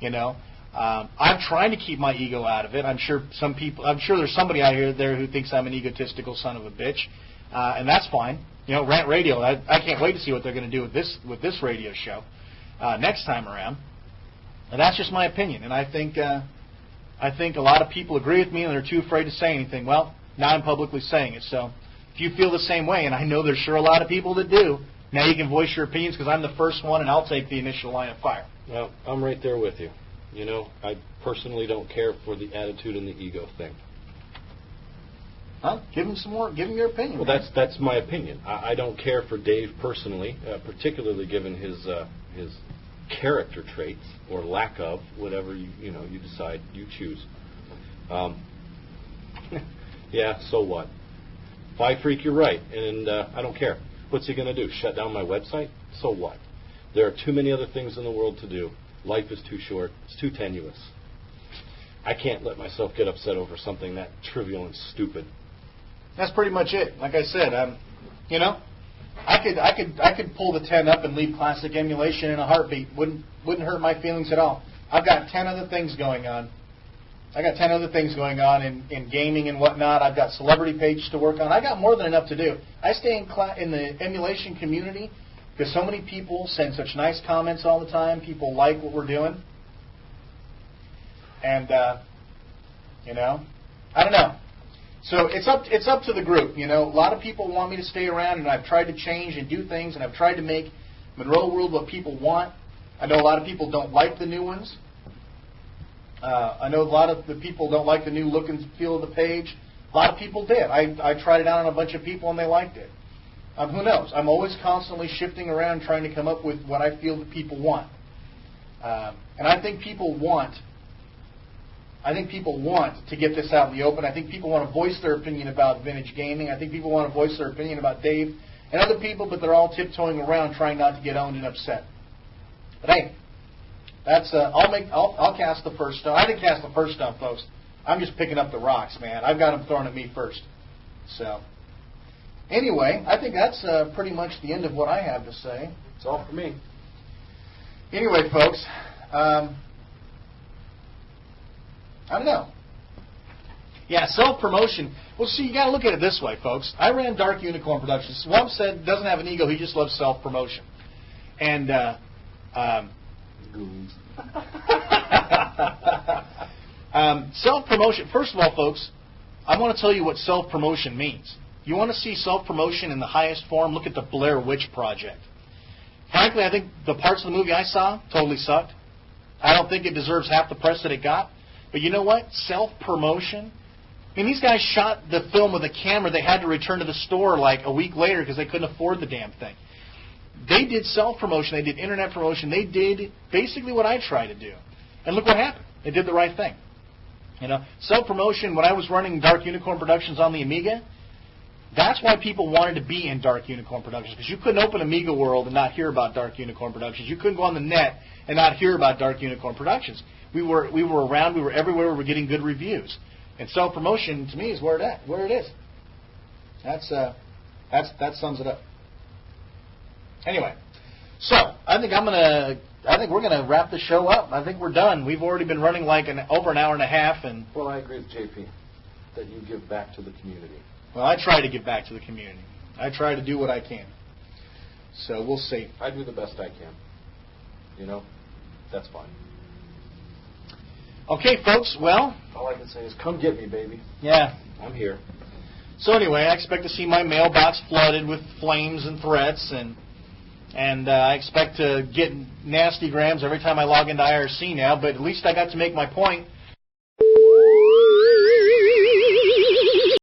I'm trying to keep my ego out of it. I'm sure there's somebody out there who thinks I'm an egotistical son of a bitch, and that's fine. Rant Radio, I can't wait to see what they're going to do with this radio show next time around. And that's just my opinion, and I think a lot of people agree with me and they're too afraid to say anything. Well, now I'm publicly saying it, so if you feel the same way, and I know there's sure a lot of people that do, now you can voice your opinions, because I'm the first one and I'll take the initial line of fire. Well, I'm right there with you. I personally don't care for the attitude and the ego thing. Huh? Give him some more. Give him your opinion. Well, that's my opinion. I don't care for Dave personally, particularly given his character traits or lack of, whatever you decide you choose. Yeah, so what? Fi Freak, you're right, and I don't care. What's he going to do? Shut down my website? So what? There are too many other things in the world to do. Life is too short. It's too tenuous. I can't let myself get upset over something that trivial and stupid. That's pretty much it. Like I said, you know, I could pull the 10 up and leave classic emulation in a heartbeat. Wouldn't hurt my feelings at all. I've got 10 other things going on. In gaming and whatnot. I've got celebrity pages to work on. I got more than enough to do. I stay in the emulation community because so many people send such nice comments all the time. People like what we're doing. And, you know, I don't know. So it's up to the group. You know, a lot of people want me to stay around, and I've tried to change and do things, and I've tried to make Monroe World what people want. I know a lot of people don't like the new ones. I know a lot of the people don't like the new look and feel of the page. A lot of people did. I tried it out on a bunch of people, and they liked it. Who knows? I'm always constantly shifting around trying to come up with what I feel that people want. And I think people want to get this out in the open. I think people want to voice their opinion about vintage gaming. I think people want to voice their opinion about Dave and other people, but they're all tiptoeing around trying not to get owned and upset. But hey, that's I'll cast the first stone. I didn't cast the first stone, folks. I'm just picking up the rocks, man. I've got them thrown at me first. So anyway, I think that's pretty much the end of what I have to say. It's all for me. Anyway, folks. I don't know. Yeah, self-promotion. Well, see, you got to look at it this way, folks. I ran Dark Unicorn Productions. Swamp said doesn't have an ego. He just loves self-promotion. And self-promotion. First of all, folks, I want to tell you what self-promotion means. You want to see self-promotion in the highest form? Look at the Blair Witch Project. Frankly, I think the parts of the movie I saw totally sucked. I don't think it deserves half the press that it got. But you know what? Self-promotion. I mean, these guys shot the film with a camera they had to return to the store like a week later because they couldn't afford the damn thing. They did self-promotion. They did internet promotion. They did basically what I try to do. And look what happened. They did the right thing. You know, self-promotion, when I was running Dark Unicorn Productions on the Amiga, that's why people wanted to be in Dark Unicorn Productions, because you couldn't open Amiga World and not hear about Dark Unicorn Productions. You couldn't go on the net and not hear about Dark Unicorn Productions. We were around. We were everywhere. We were getting good reviews. And self-promotion, to me, is where it is. That sums it up. Anyway, so I think we're gonna wrap the show up. I think we're done. We've already been running like over an hour and a half. And well, I agree with JP that you give back to the community. Well, I try to give back to the community. I try to do what I can. So we'll see. I do the best I can. You know, that's fine. Okay, folks, well... all I can say is come get me, baby. Yeah. I'm here. So anyway, I expect to see my mailbox flooded with flames and threats, and I expect to get nasty grams every time I log into IRC now, but at least I got to make my point.